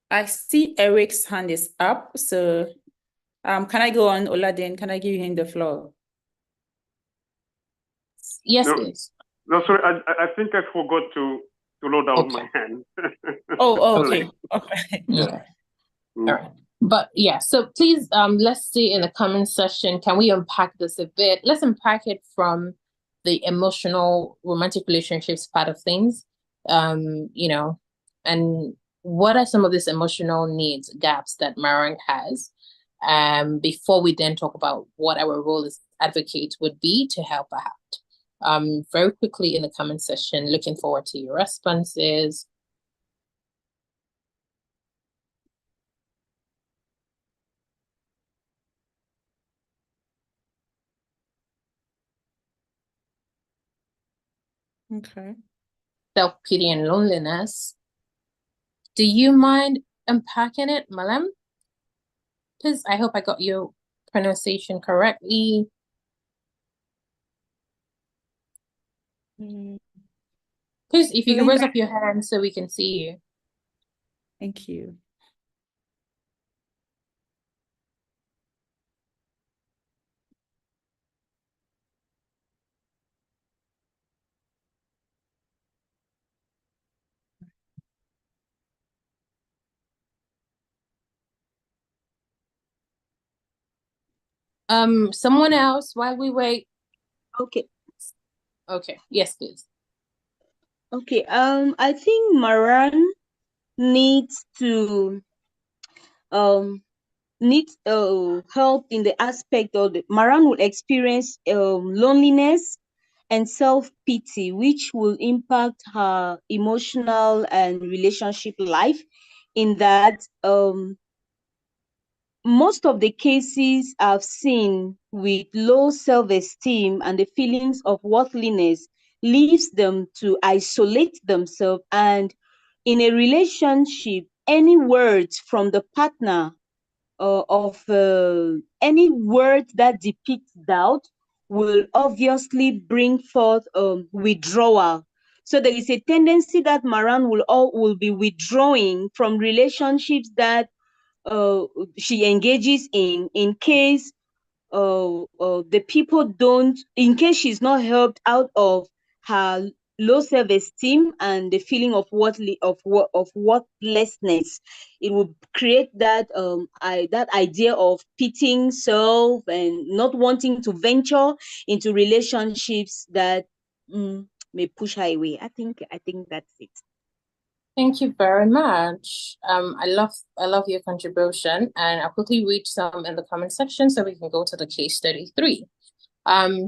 I see Eric's hand is up. So can I go on, Oladoyin? Can I give him the floor? Yes, No, please. no, sorry, I think I forgot to load down my hand. Oh, okay. Okay. Yeah. Mm. All right. But yeah, so please let's see in the comment section, can we unpack this a bit? Let's unpack it from the emotional romantic relationships part of things. And what are some of these emotional needs, gaps that Marang has? Before we then talk about what our role as advocates would be to help her out. Very quickly in the comment section, looking forward to your responses. Okay. Self-pity and loneliness. Do you mind unpacking it, Malam? Please, I hope I got your pronunciation correctly. Mm, Please, if you can raise Linda. up your hand so we can see you. Thank you. Someone else while we wait. Okay. Okay, yes, please. Okay. I think Maran needs to help in the aspect of Maran will experience loneliness and self-pity, which will impact her emotional and relationship life. In that most of the cases I've seen with low self-esteem and the feelings of worthlessness leaves them to isolate themselves. And in a relationship, any words from the partner of any word that depicts doubt will obviously bring forth withdrawal. So there is a tendency that Maran will be withdrawing from relationships that she engages in case the people don't, in case she's not helped out of her low self-esteem and the feeling of worthlessness. It will create that that idea of pitying self and not wanting to venture into relationships that may push her away. I think that's it. Thank you very much. I love your contribution, and I'll quickly read some in the comment section so we can go to the case study 3.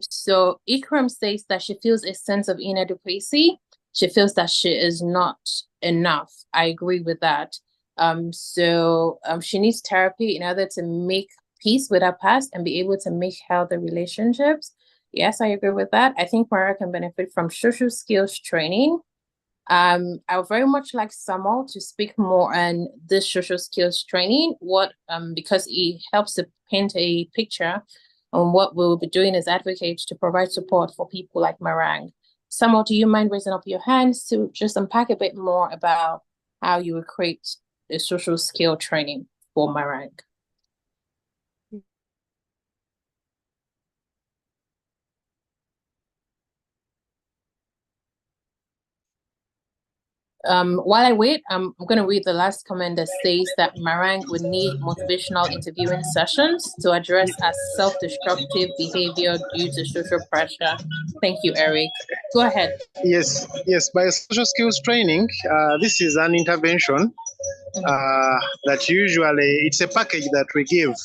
So Ikram says that she feels a sense of inadequacy. She feels that she is not enough. I agree with that. So she needs therapy in order to make peace with her past and be able to make healthy relationships. Yes, I agree with that. I think Mara can benefit from social skills training. I would very much like Samuel to speak more on this social skills training, because it helps to paint a picture on what we'll be doing as advocates to provide support for people like Marang. Samuel, do you mind raising up your hands to just unpack a bit more about how you would create a social skill training for Marang? While I wait, I'm going to read the last comment that says that Marang would need motivational interviewing sessions to address as self-destructive behavior due to social pressure. Thank you, Eric. Go ahead. Yes, yes. By social skills training, this is an intervention that usually it's a package that we give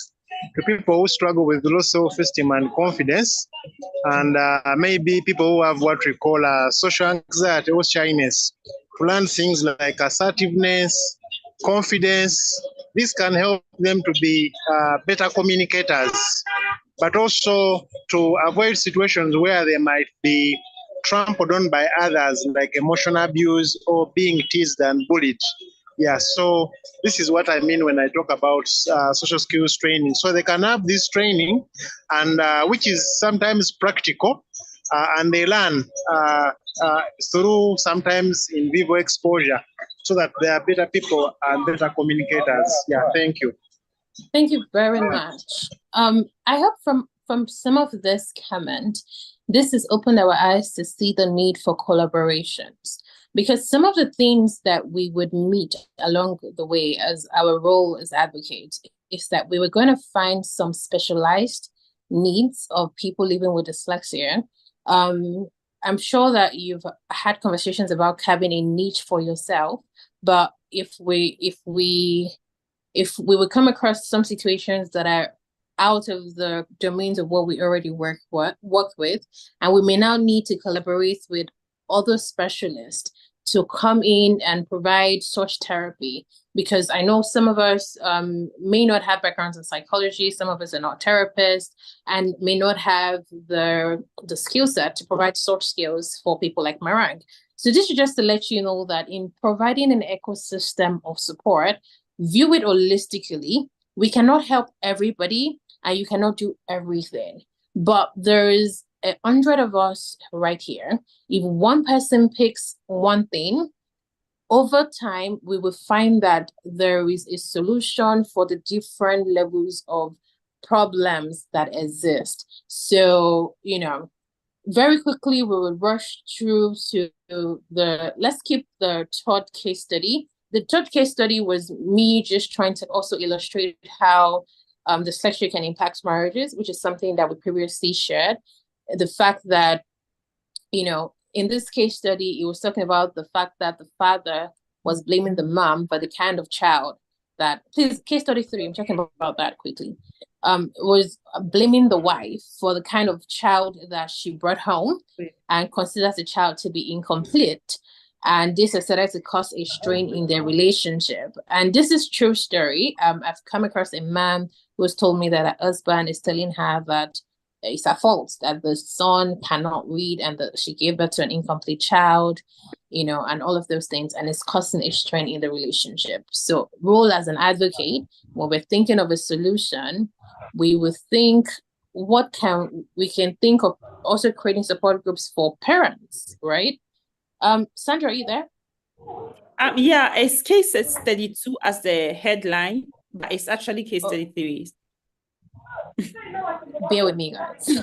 to people who struggle with low self-esteem and confidence, and maybe people who have what we call social anxiety or shyness, to learn things like assertiveness, confidence. This can help them to be better communicators, but also to avoid situations where they might be trampled on by others, like emotional abuse or being teased and bullied. Yeah, so this is what I mean when I talk about social skills training. So they can have this training, and which is sometimes practical, and they learn through sometimes in vivo exposure, so that they are better people and better communicators. Yeah, thank you. Thank you very much. I hope from some of this comment, this has opened our eyes to see the need for collaborations. Because some of the things that we would meet along the way as our role as advocates is that we were going to find some specialized needs of people living with dyslexia. I'm sure that you've had conversations about having a niche for yourself, but if we would come across some situations that are out of the domains of what we already work with, and we may now need to collaborate with other specialists to come in and provide such therapy, because I know some of us may not have backgrounds in psychology, some of us are not therapists, and may not have the skill set to provide such skills for people like Marang. So this is just to let you know that in providing an ecosystem of support, view it holistically. We cannot help everybody, and you cannot do everything, but there is 100 of us right here. If one person picks one thing, over time, we will find that there is a solution for the different levels of problems that exist. So, very quickly, we will rush through to let's keep the third case study. The third case study was me just trying to also illustrate how dyslexia can impact marriages, which is something that we previously shared. The fact that, in this case study, it was talking about the fact that the father was blaming the mom for the kind of child that, please, case study 3, I'm talking about that quickly, was blaming the wife for the kind of child that she brought home and considers the child to be incomplete. And this has started to cause a strain in their relationship. And this is true story. I've come across a man who has told me that her husband is telling her that it's her fault that the son cannot read and that she gave birth to an incomplete child, and all of those things, and it's causing a strain in the relationship. So role as an advocate, when we're thinking of a solution, we would think we can think of also creating support groups for parents, right? Sandra, are you there? Yeah, it's case 32 as the headline, but it's actually case 33. Bear with me, guys.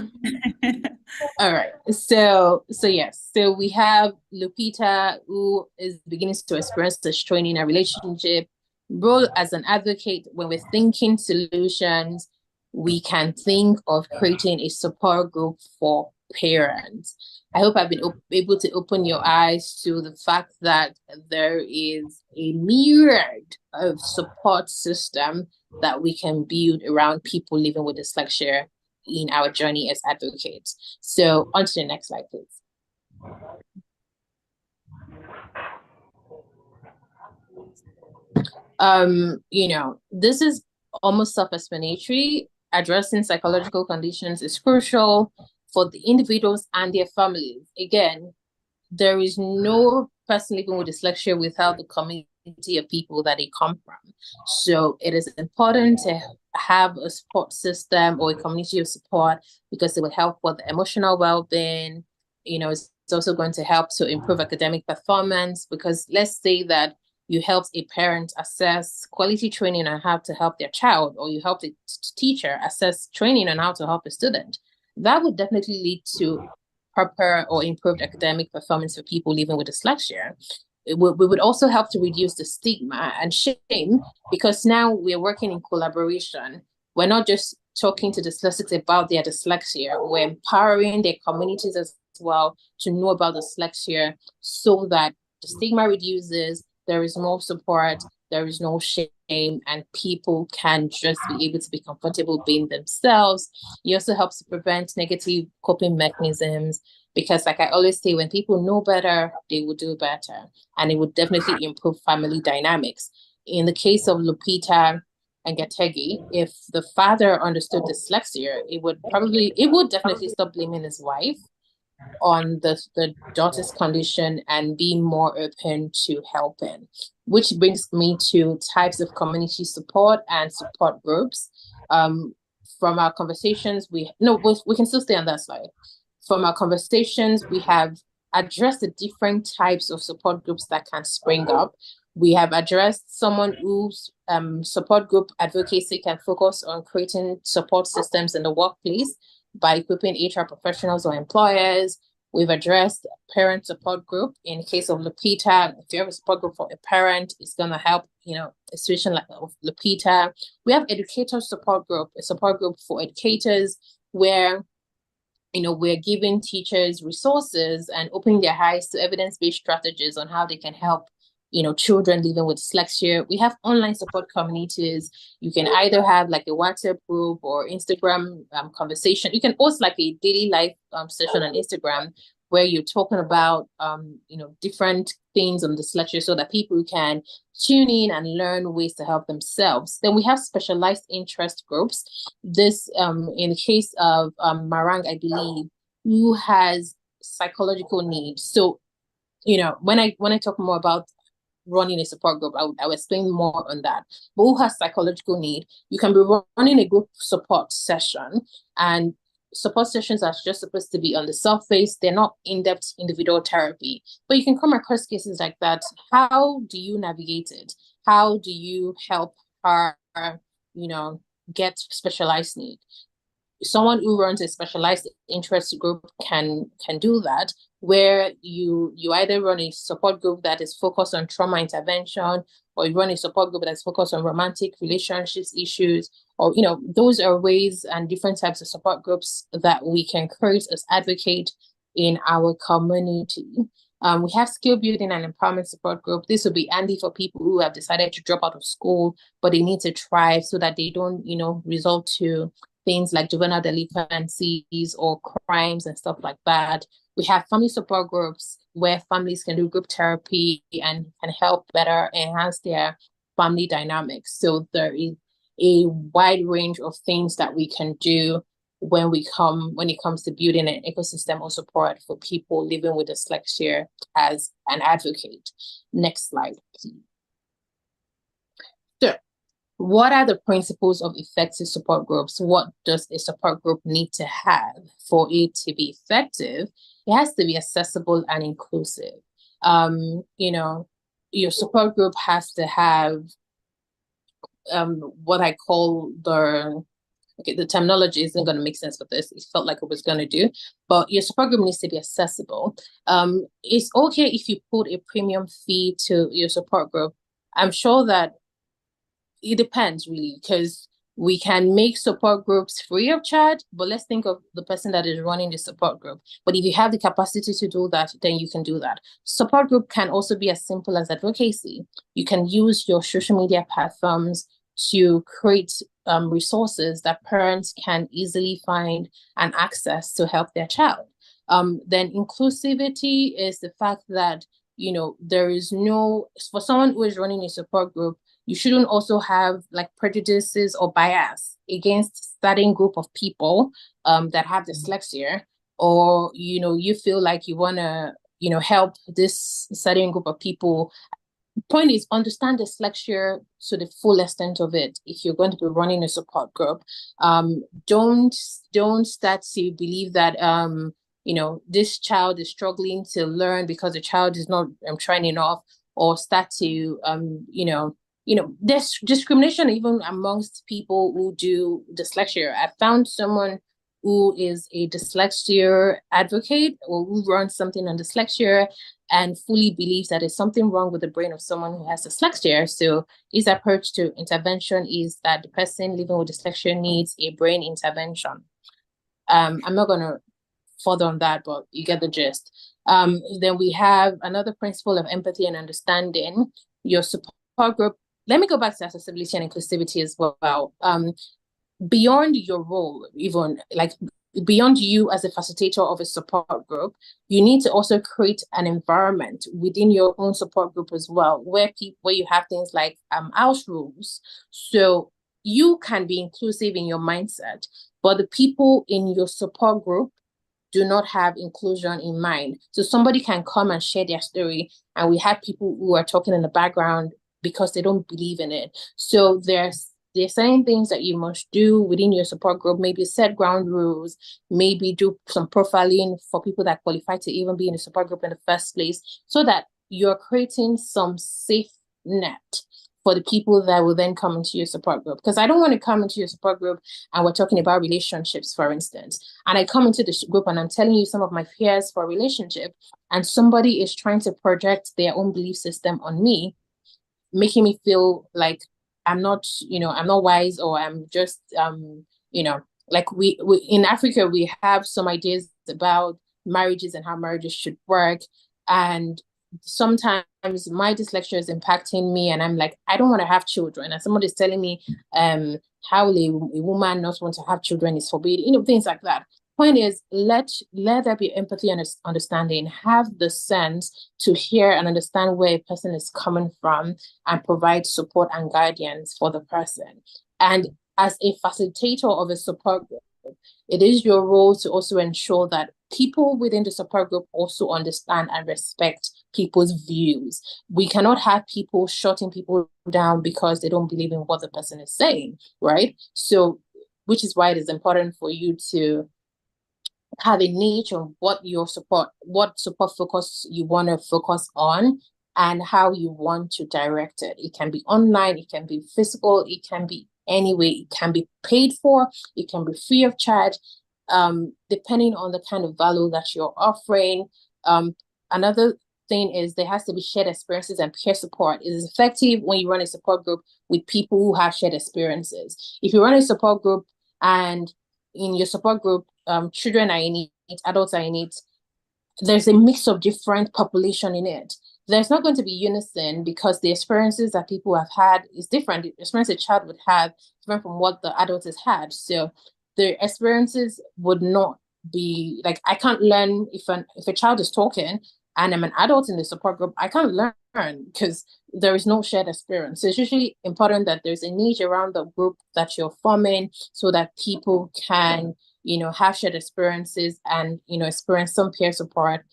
All right. So yes. So we have Lupita, who is beginning to experience the strain in a relationship. Role as an advocate, when we're thinking solutions, we can think of creating a support group for parents. I hope I've been able to open your eyes to the fact that there is a myriad of support system that we can build around people living with dyslexia in our journey as advocates. So on to the next slide, please. This is almost self-explanatory. Addressing psychological conditions is crucial for the individuals and their families. Again, there is no person living with dyslexia without the community of people that they come from. So it is important to have a support system or a community of support, because it will help with the emotional well-being. It's also going to help to improve academic performance, because let's say that you helped a parent assess quality training on how to help their child, or you helped a teacher assess training on how to help a student. That would definitely lead to proper or improved academic performance for people living with dyslexia. we would also help to reduce the stigma and shame, because now we're working in collaboration. We're not just talking to dyslexics about their dyslexia, we're empowering their communities as well to know about dyslexia, so that the stigma reduces, there is more support, there is no shame, and people can just be able to be comfortable being themselves. It also helps to prevent negative coping mechanisms, because like I always say, when people know better, they will do better, and it would definitely improve family dynamics. In the case of Lupita and Gategi, if the father understood dyslexia, it would definitely stop blaming his wife on the daughter's condition and be more open to helping. Which brings me to types of community support and support groups. From our conversations, we can still stay on that slide. From our conversations, we have addressed the different types of support groups that can spring up. We have addressed someone whose support group advocacy can focus on creating support systems in the workplace by equipping HR professionals or employers. We've addressed parent support group. In case of Lupita, if you have a support group for a parent, it's going to help, a situation like of Lupita. We have educator support group, a support group for educators where, we're giving teachers resources and opening their eyes to evidence-based strategies on how they can help children living with dyslexia. We have online support communities. You can either have like a WhatsApp group or Instagram conversation. You can host like a daily life session on Instagram where you're talking about different things on dyslexia, so that people can tune in and learn ways to help themselves. Then we have specialized interest groups. This in the case of Marang, I believe, who has psychological needs. So when I talk more about running a support group, I will explain more on that. But who has psychological need, you can be running a group support session, and support sessions are just supposed to be on the surface. They're not in-depth individual therapy, but you can come across cases like that. How do you navigate it? How do you help her, get specialized need? Someone who runs a specialized interest group can do that, where you either run a support group that is focused on trauma intervention, or you run a support group that's focused on romantic relationships issues, or those are ways and different types of support groups that we can create as advocate in our community. We have skill building and empowerment support group. This will be handy for people who have decided to drop out of school, but they need to thrive so that they don't result to things like juvenile delinquencies or crimes and stuff like that. We have family support groups where families can do group therapy and can help better enhance their family dynamics. So there is a wide range of things that we can do when it comes to building an ecosystem of support for people living with dyslexia as an advocate. Next slide, please. So, what are the principles of effective support groups? What does a support group need to have for it to be effective? It has to be accessible and inclusive. Your support group has to have what I call the terminology isn't going to make sense for this. It felt like it was going to do, but your support group needs to be accessible. It's okay if you put a premium fee to your support group. I'm sure that it depends really, because we can make support groups free of charge, but let's think of the person that is running the support group. But if you have the capacity to do that, then you can do that. Support group can also be as simple as advocacy. You can use your social media platforms to create resources that parents can easily find and access to help their child. Then inclusivity is the fact that, there is for someone who is running a support group, you shouldn't also have like prejudices or bias against certain group of people that have dyslexia, or, you feel like you want to, help this certain group of people. Point is, understand dyslexia to the full extent of it. If you're going to be running a support group, don't start to believe that this child is struggling to learn because the child is not trying enough, or start to there's discrimination even amongst people who do dyslexia. I found someone who is a dyslexia advocate or who runs something on dyslexia, and fully believes that there's something wrong with the brain of someone who has dyslexia. So his approach to intervention is that the person living with dyslexia needs a brain intervention. I'm not going to further on that, but you get the gist. Then we have another principle of empathy and understanding. Your support group. Let me go back to accessibility and inclusivity as well. Beyond your role, even like beyond you as a facilitator of a support group, you need to also create an environment within your own support group as well, where you have things like house rules. So you can be inclusive in your mindset, but the people in your support group do not have inclusion in mind. So somebody can come and share their story, and we have people who are talking in the background because they don't believe in it. So there's certain things that you must do within your support group, maybe set ground rules, maybe do some profiling for people that qualify to even be in the support group in the first place, so that you're creating some safe net for the people that will then come into your support group. Because I don't want to come into your support group and we're talking about relationships, for instance, and I come into this group and I'm telling you some of my fears for a relationship, and somebody is trying to project their own belief system on me, making me feel like I'm not wise, or I'm just, like we in Africa, we have some ideas about marriages and how marriages should work. And sometimes my dyslexia is impacting me and I'm like, I don't want to have children. And somebody's telling me, how will a woman not want to have children is forbidden, things like that. Point is, let there be empathy and understanding. Have the sense to hear and understand where a person is coming from and provide support and guidance for the person. And as a facilitator of a support group, it is your role to also ensure that people within the support group also understand and respect people's views. We cannot have people shutting people down because they don't believe in what the person is saying, right? So, which is why it is important for you to have a niche on what support focus you want to focus on and how you want to direct it. It can be online, it can be physical, it can be anyway, it can be paid for, it can be free of charge, depending on the kind of value that you're offering. Another thing is there has to be shared experiences and peer support. It is effective when you run a support group with people who have shared experiences. If you run a support group and in your support group, children are in it, adults are in it, there's a mix of different population in it. There's not going to be unison because the experiences that people have had is different. The experience a child would have is different from what the adult has had. So the experiences would not be like, I can't learn if a child is talking and I'm an adult in the support group, I can't learn because there is no shared experience. So it's usually important that there's a niche around the group that you're forming so that people can, have shared experiences and, experience some peer support.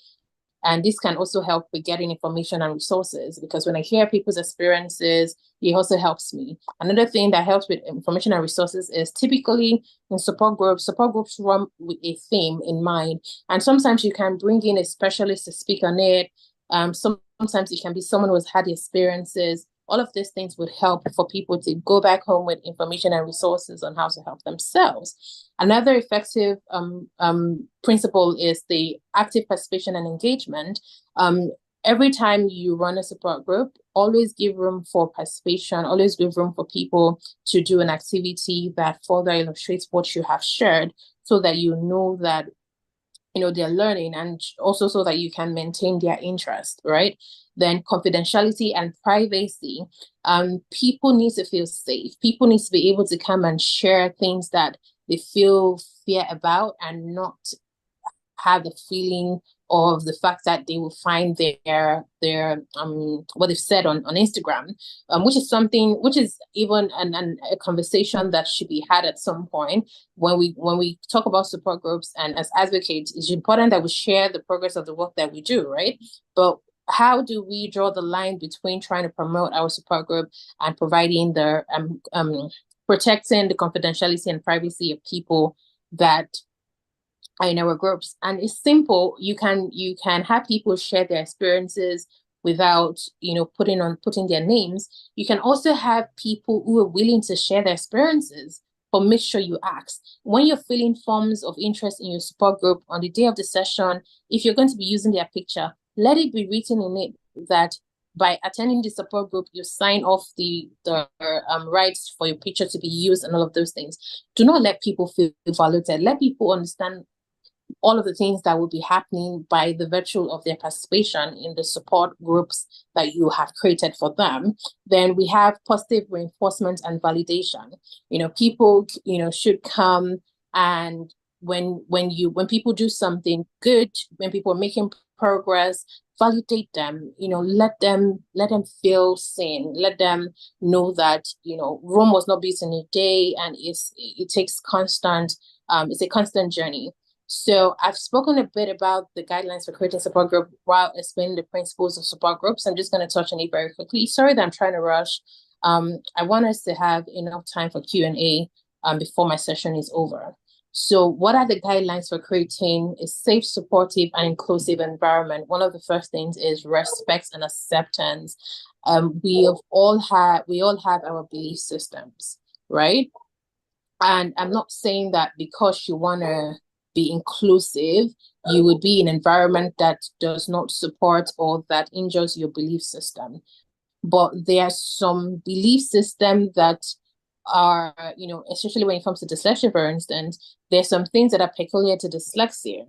And this can also help with getting information and resources, because when I hear people's experiences, it also helps me. Another thing that helps with information and resources is typically in support groups run with a theme in mind. And sometimes you can bring in a specialist to speak on it. Sometimes it can be someone who has had experiences. All of these things would help for people to go back home with information and resources on how to help themselves. Another effective principle is the active participation and engagement. Every time you run a support group, always give room for participation, always give room for people to do an activity that further illustrates what you have shared, so that you know that they're learning, and also so that you can maintain their interest, right? Then confidentiality and privacy. People need to feel safe. People need to be able to come and share things that they feel fear about, and not have the feeling of the fact that they will find their what they've said on Instagram, which is even a conversation that should be had at some point when we talk about support groups. And as advocates, it's important that we share the progress of the work that we do, right? But how do we draw the line between trying to promote our support group and providing the protecting the confidentiality and privacy of people that are in our groups? And it's simple. You can have people share their experiences without putting their names. You can also have people who are willing to share their experiences, but make sure you ask. When you're filling forms of interest in your support group on the day of the session, if you're going to be using their picture, let it be written in it that by attending the support group, you sign off the rights for your picture to be used and all of those things. Do not let people feel violated. Let people understand all of the things that will be happening by the virtue of their participation in the support groups that you have created for them. Then we have positive reinforcement and validation. People, should come, and when people do something good, when people are making progress, validate them, let them feel seen, let them know that, Rome was not built in a day, and it takes constant, it's a constant journey. So I've spoken a bit about the guidelines for creating support group while explaining the principles of support groups. I'm just going to touch on it very quickly. Sorry that I'm trying to rush. I want us to have enough time for Q&A before my session is over. So what are the guidelines for creating a safe, supportive, and inclusive environment? One of the first things is respect and acceptance. We all have our belief systems, right? And I'm not saying that because you want to be inclusive, you would be in an environment that does not support or that injures your belief system. But there are some belief systems that are, especially when it comes to dyslexia, for instance, there's some things that are peculiar to dyslexia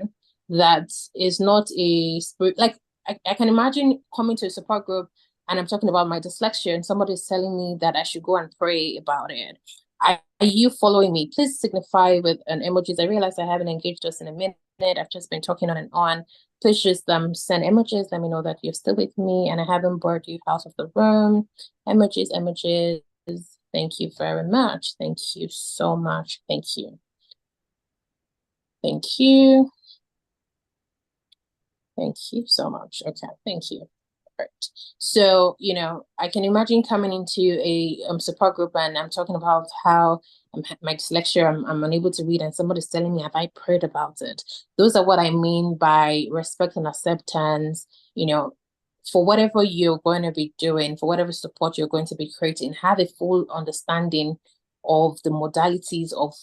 that is not a spirit. Like I can imagine coming to a support group and I'm talking about my dyslexia and somebody's telling me that I should go and pray about it. Are you following me? Please signify with an emojis. I realize I haven't engaged us in a minute. I've just been talking on and on. Please just send emojis. Let me know that you're still with me and I haven't bored you out of the room. Emojis. Thank you very much. Thank you so much. Thank you. Thank you. Thank you so much. Okay, thank you. Right. So, I can imagine coming into a support group and I'm talking about how my dyslexia, I'm unable to read, and somebody's telling me, have I prayed about it? Those are what I mean by respect and acceptance. For whatever you're going to be doing, for whatever support you're going to be creating, have a full understanding of the modalities of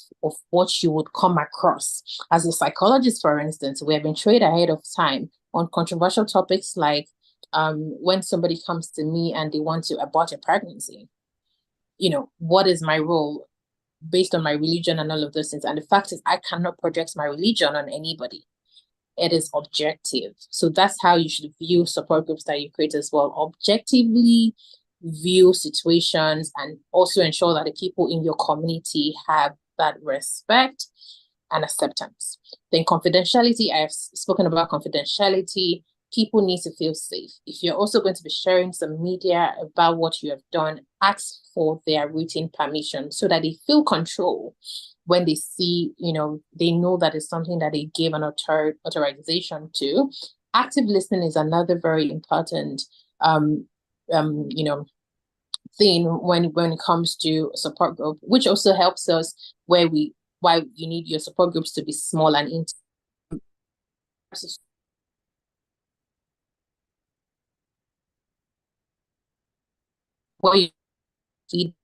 what you would come across. As a psychologist, for instance, we have been trained ahead of time on controversial topics like when somebody comes to me and they want to abort a pregnancy, what is my role based on my religion and all of those things? And the fact is, I cannot project my religion on anybody. It is objective. So that's how you should view support groups that you create as well. Objectively view situations and also ensure that the people in your community have that respect and acceptance. Then confidentiality, I have spoken about confidentiality. People need to feel safe. If you're also going to be sharing some media about what you have done, ask for their written permission so that they feel control when they see, they know that it's something that they gave an authorization to. Active listening is another very important, thing when it comes to a support group, which also helps us why you need your support groups to be small and intimate. Where you feed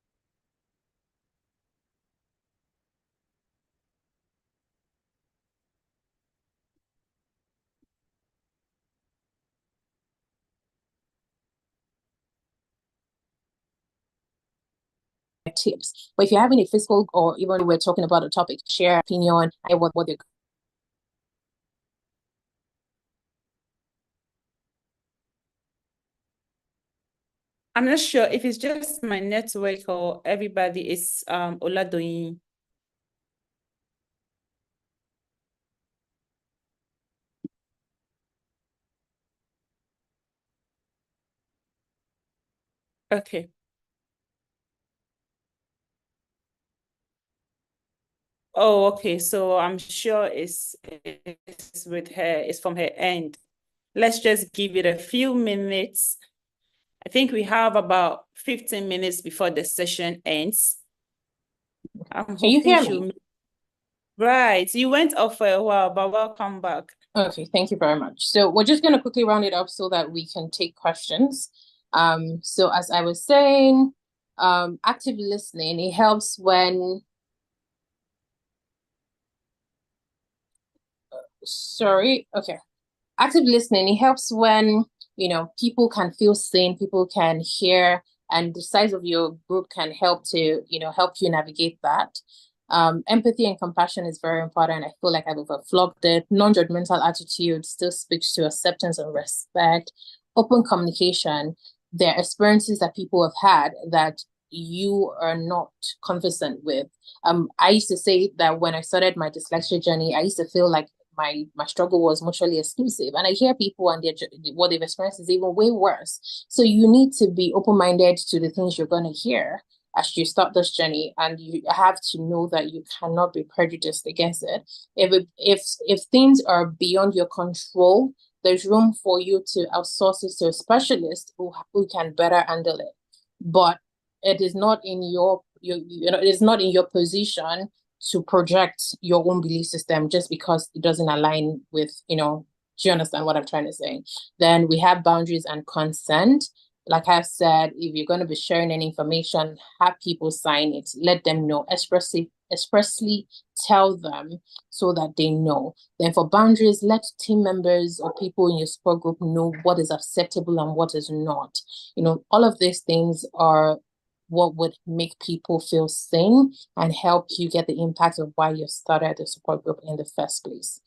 tips. But if you're having a physical, or even we're talking about a topic, share opinion, what they're. I'm not sure if it's just my network or everybody is Oladoyin. Okay. Oh, okay. So I'm sure it's with her, it's from her end. Let's just give it a few minutes. I think we have about 15 minutes before the session ends. Can you hear me? Right. You went off for a while, but welcome back. Okay, thank you very much. So we're just going to quickly round it up so that we can take questions. So as I was saying, active listening, it helps when sorry, okay. active listening, it helps when, people can feel seen, people can hear, and the size of your group can help to, help you navigate that. Empathy and compassion is very important. I feel like I've overflogged it. Non-judgmental attitude still speaks to acceptance and respect. Open communication. There are experiences that people have had that you are not conversant with. I used to say that when I started my dyslexia journey, I used to feel like my struggle was mutually exclusive. And I hear people and what they've experienced is even way worse. So you need to be open-minded to the things you're going to hear as you start this journey, and you have to know that you cannot be prejudiced against it. If things are beyond your control, there's room for you to outsource it to a specialist who can better handle it. But it is not in it is not in your position to project your own belief system just because it doesn't align with, do you understand what I'm trying to say? Then we have boundaries and consent. Like I've said, if you're going to be sharing any information, have people sign it, let them know, expressly tell them so that they know. Then for boundaries, let team members or people in your support group know what is acceptable and what is not. All of these things are what would make people feel seen and help you get the impact of why you started the support group in the first place.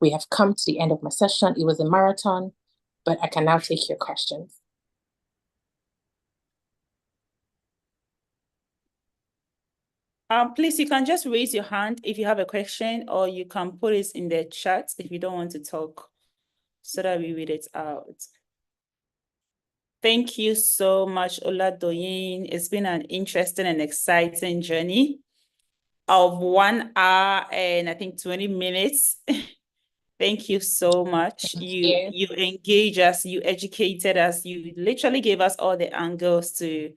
We have come to the end of my session. It was a marathon, but I can now take your questions. Please, you can just raise your hand if you have a question, or you can put it in the chat if you don't want to talk, so that we read it out. Thank you so much, Oladoyin. It's been an interesting and exciting journey of 1 hour and I think 20 minutes. Thank you so much. You engage us, you educated us, you literally gave us all the angles to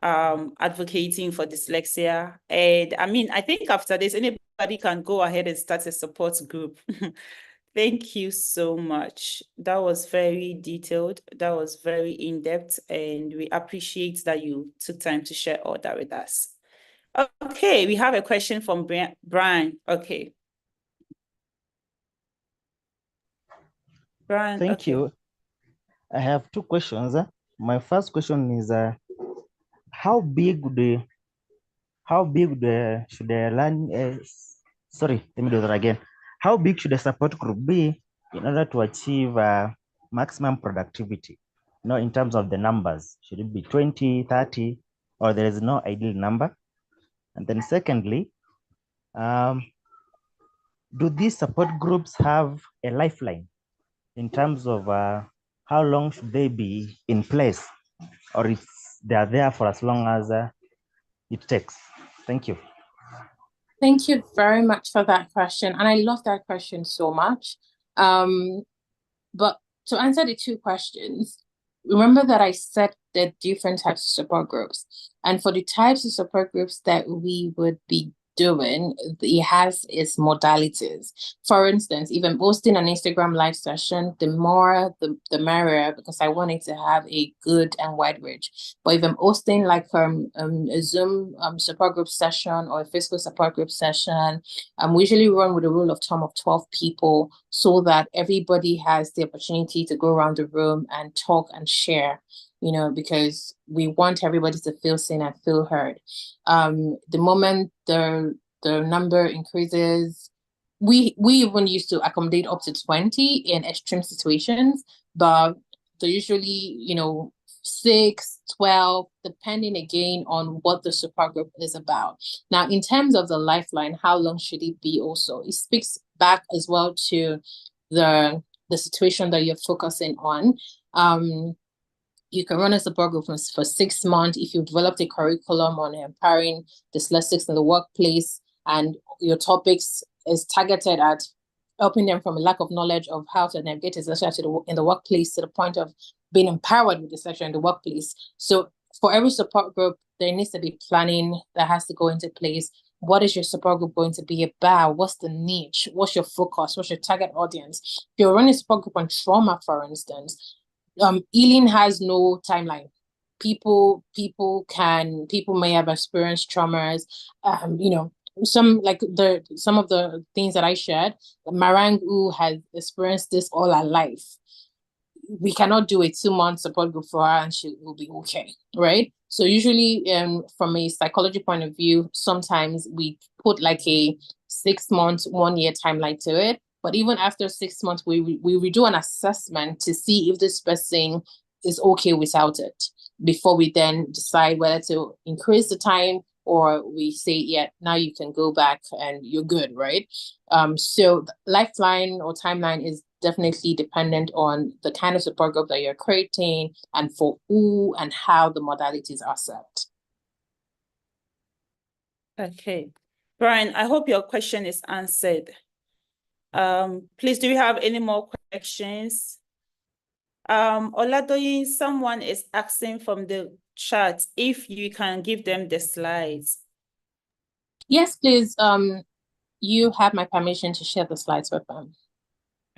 advocating for dyslexia. And I mean, I think after this, anybody can go ahead and start a support group. Thank you so much. That was very detailed. That was very in-depth, and we appreciate that you took time to share all that with us. Okay, we have a question from Brian. Okay. Brian, Thank you. I have two questions. My first question is, how big should I learn? Sorry, let me do that again. How big should a support group be in order to achieve maximum productivity? In terms of the numbers, should it be 20, 30, or there is no ideal number? And then secondly, do these support groups have a lifeline in terms of how long should they be in place, or if they are there for as long as it takes? Thank you. Thank you very much for that question. And I love that question so much. But to answer the two questions, remember that I said the different types of support groups. And for the types of support groups that we would be doing, it has its modalities. For instance, if I'm hosting an Instagram live session, the more the merrier, because I want it to have a good and wide reach. But if I'm hosting like a Zoom support group session or a physical support group session, we usually run with a rule of thumb of 12 people so that everybody has the opportunity to go around the room and talk and share, because we want everybody to feel seen and feel heard. The moment the number increases, we even used to accommodate up to 20 in extreme situations, but they're usually, 6, 12, depending again on what the support group is about. Now, in terms of the lifeline, how long should it be also? It speaks back as well to the situation that you're focusing on. You can run a support group for 6 months if you've developed a curriculum on empowering dyslexics in the workplace, and your topics is targeted at helping them from a lack of knowledge of how to navigate dyslexia in the workplace to the point of being empowered with dyslexia in the workplace. So for every support group, there needs to be planning that has to go into place. What is your support group going to be about? What's the niche? What's your focus? What's your target audience? If you're running a support group on trauma, for instance, healing has no timeline. People may have experienced traumas. some of the things that I shared, Marang who has experienced this all her life, we cannot do a 2-month support group for her and she will be okay, right? So usually, from a psychology point of view, sometimes we put like a 6 months, 1 year timeline to it. But even after 6 months, we redo an assessment to see if this person is okay without it before we then decide whether to increase the time or we say, yeah, now you can go back and you're good, right? So lifeline or timeline is definitely dependent on the kind of support group that you're creating and for who and how the modalities are set. Okay. Brian, I hope your question is answered. Please, do you have any more questions? Oladoyin, someone is asking from the chat if you can give them the slides. Yes, please. You have my permission to share the slides with them.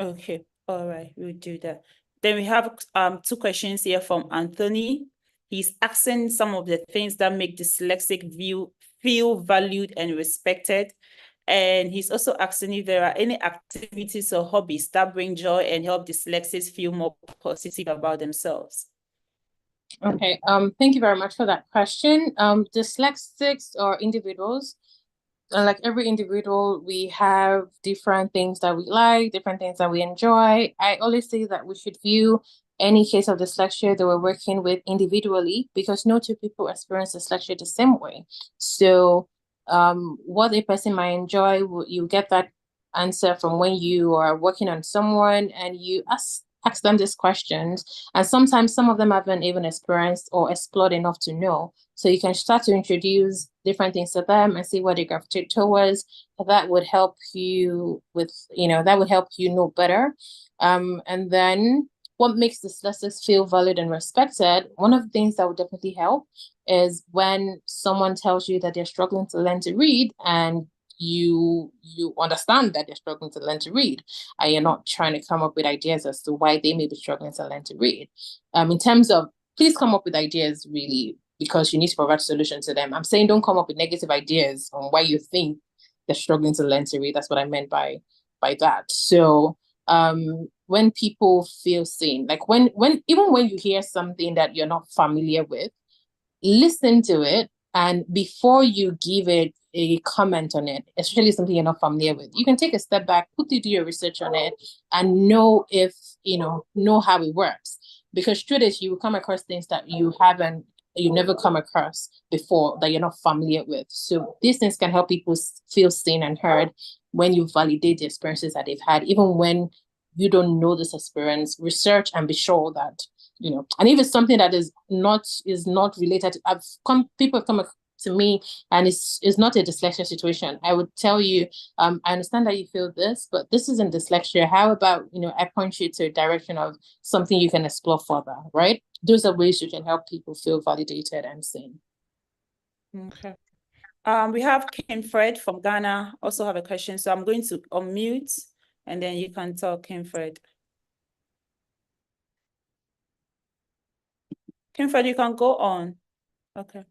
Okay, all right, we'll do that. Then we have 2 questions here from Anthony. He's asking some of the things that make dyslexic feel valued and respected. And he's also asking if there are any activities or hobbies that bring joy and help dyslexics feel more positive about themselves. Okay, thank you very much for that question. Dyslexics or individuals, like every individual, we have different things that we like, different things that we enjoy. I always say that we should view any case of dyslexia that we're working with individually because no 2 people experience dyslexia the same way. So what a person might enjoy, you get that answer from when you are working on someone and you ask them these questions. And sometimes some of them haven't even experienced or explored enough to know. So you can start to introduce different things to them and see what they gravitate towards. That would help you with, that would help you know better. And then what makes dyslexics feel valued and respected, one of the things that would definitely help is when someone tells you that they're struggling to learn to read and you understand that they're struggling to learn to read and you're not trying to come up with ideas as to why they may be struggling to learn to read. In terms of, please come up with ideas really because you need to provide solutions to them. I'm saying don't come up with negative ideas on why you think they're struggling to learn to read. That's what I meant by that. So when people feel seen, like when even when you hear something that you're not familiar with, listen to it, and before you give it a comment on it, especially something you're not familiar with, you can take a step back, quickly do your research on it, and know if know how it works. Because through this, you will come across things that you never come across before that you're not familiar with. So these things can help people feel seen and heard when you validate the experiences that they've had, even when you don't know this experience. Research and be sure that and if it's something that is not related, people have come to me and it's not a dyslexia situation. I would tell you, I understand that you feel this, but this isn't dyslexia. How about, I point you to a direction of something you can explore further, right? Those are ways you can help people feel validated and seen. Okay. We have Kim Fred from Ghana also have a question. So I'm going to unmute and then you can talk, Kim Fred. Kim Fred, you can go on. Okay.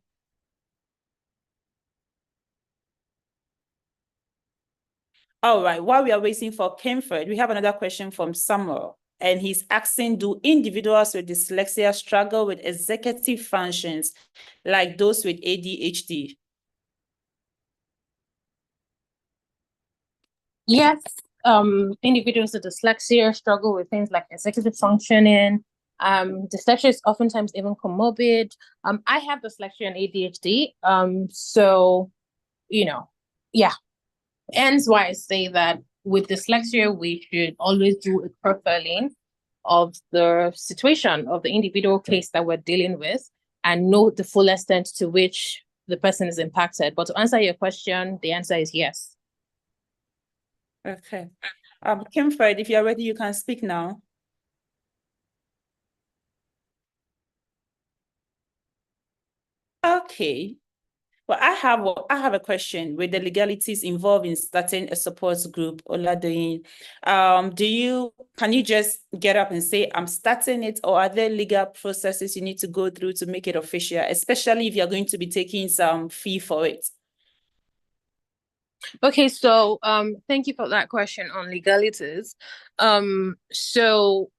All right, while we are waiting for Kimford, we have another question from Samuel, and he's asking, do individuals with dyslexia struggle with executive functions like those with ADHD? Yes, individuals with dyslexia struggle with things like executive functioning. Dyslexia is oftentimes even comorbid. I have dyslexia and ADHD. So, yeah. Hence why I say that with dyslexia, we should always do a profiling of the situation of the individual case that we're dealing with and know the full extent to which the person is impacted. But to answer your question, the answer is yes. Okay. Kimfred, if you're ready, you can speak now. Okay. Well, I have a question with the legalities involved in starting a support group, Oladoyin. Can you just get up and say, I'm starting it, or are there legal processes you need to go through to make it official, especially if you're going to be taking some fee for it? Okay, so thank you for that question on legalities. So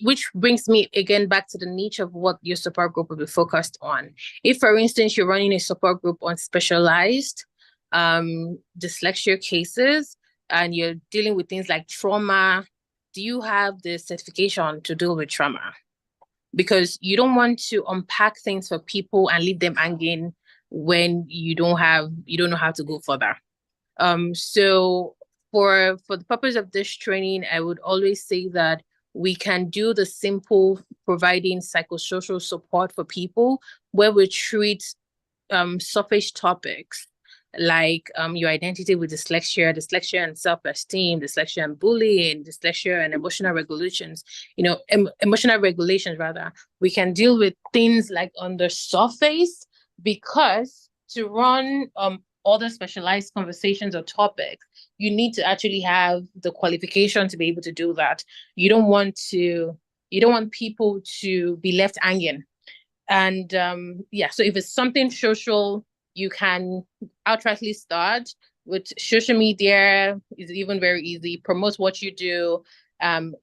which brings me again back to the niche of what your support group will be focused on. If, for instance, you're running a support group on specialized dyslexia cases and you're dealing with things like trauma, do you have the certification to deal with trauma? Because you don't want to unpack things for people and leave them hanging when you don't know how to go further. So for the purpose of this training, I would always say that we can do the simple providing psychosocial support for people where we treat surface topics like your identity with dyslexia and self-esteem, dyslexia and bullying, dyslexia and emotional regulations, emotional regulations rather. We can deal with things like on the surface, because to run other specialized conversations or topics, you need to actually have the qualification to be able to do that. You don't want people to be left hanging. And so if it's something social, you can outrightly start with social media. Is even very easy. Promote what you do.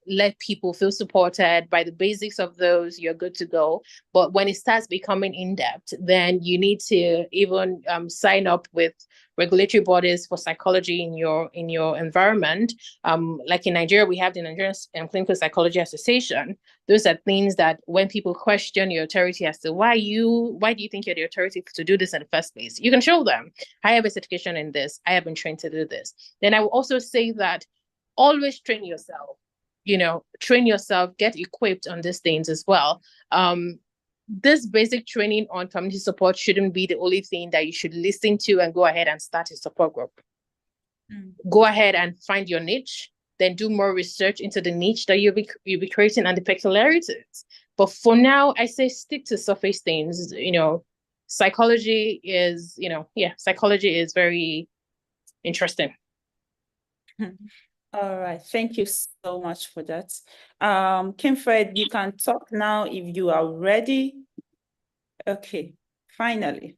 Let people feel supported by the basics of those. You're good to go. But when it starts becoming in-depth, then you need to even sign up with regulatory bodies for psychology in your environment. Like in Nigeria, we have the Nigerian Clinical Psychology Association. Those are things that when people question your authority as to why do you think you're the authority to do this in the first place, you can show them, I have a certification in this, I have been trained to do this. Then I will also say that always train yourself, get equipped on these things as well. This basic training on community support shouldn't be the only thing that you should listen to and go ahead and start a support group. Go ahead and find your niche, then do more research into the niche that you'll be creating and the peculiarities. But for now, I say stick to surface things. Psychology is very interesting. All right, thank you so much for that. Kimfred, you can talk now if you are ready. Okay, finally.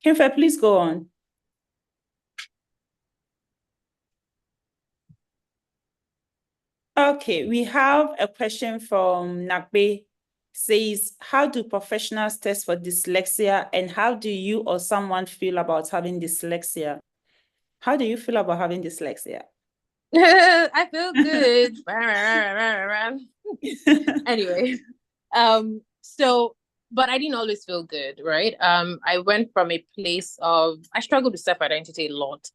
Kimfred, please go on. Okay, we have a question from Nakbe. Says, how do professionals test for dyslexia, and how do you or someone feel about having dyslexia? How do you feel about having dyslexia? I feel good. Anyway, but I didn't always feel good, right? I went from a place of, I struggled with self-identity a lot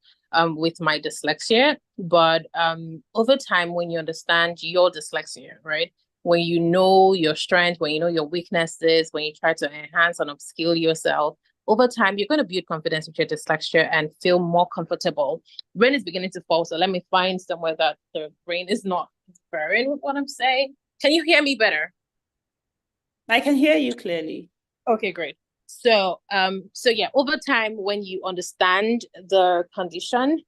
with my dyslexia, but over time, when you understand your dyslexia, right? When you know your strength, when you know your weaknesses, when you try to enhance and upskill yourself, over time, you're going to build confidence with your dyslexia and feel more comfortable. Brain is beginning to fall, so let me find somewhere that the brain is not interfering with what I'm saying. Can you hear me better? I can hear you clearly. Okay, great. So yeah, over time, when you understand the condition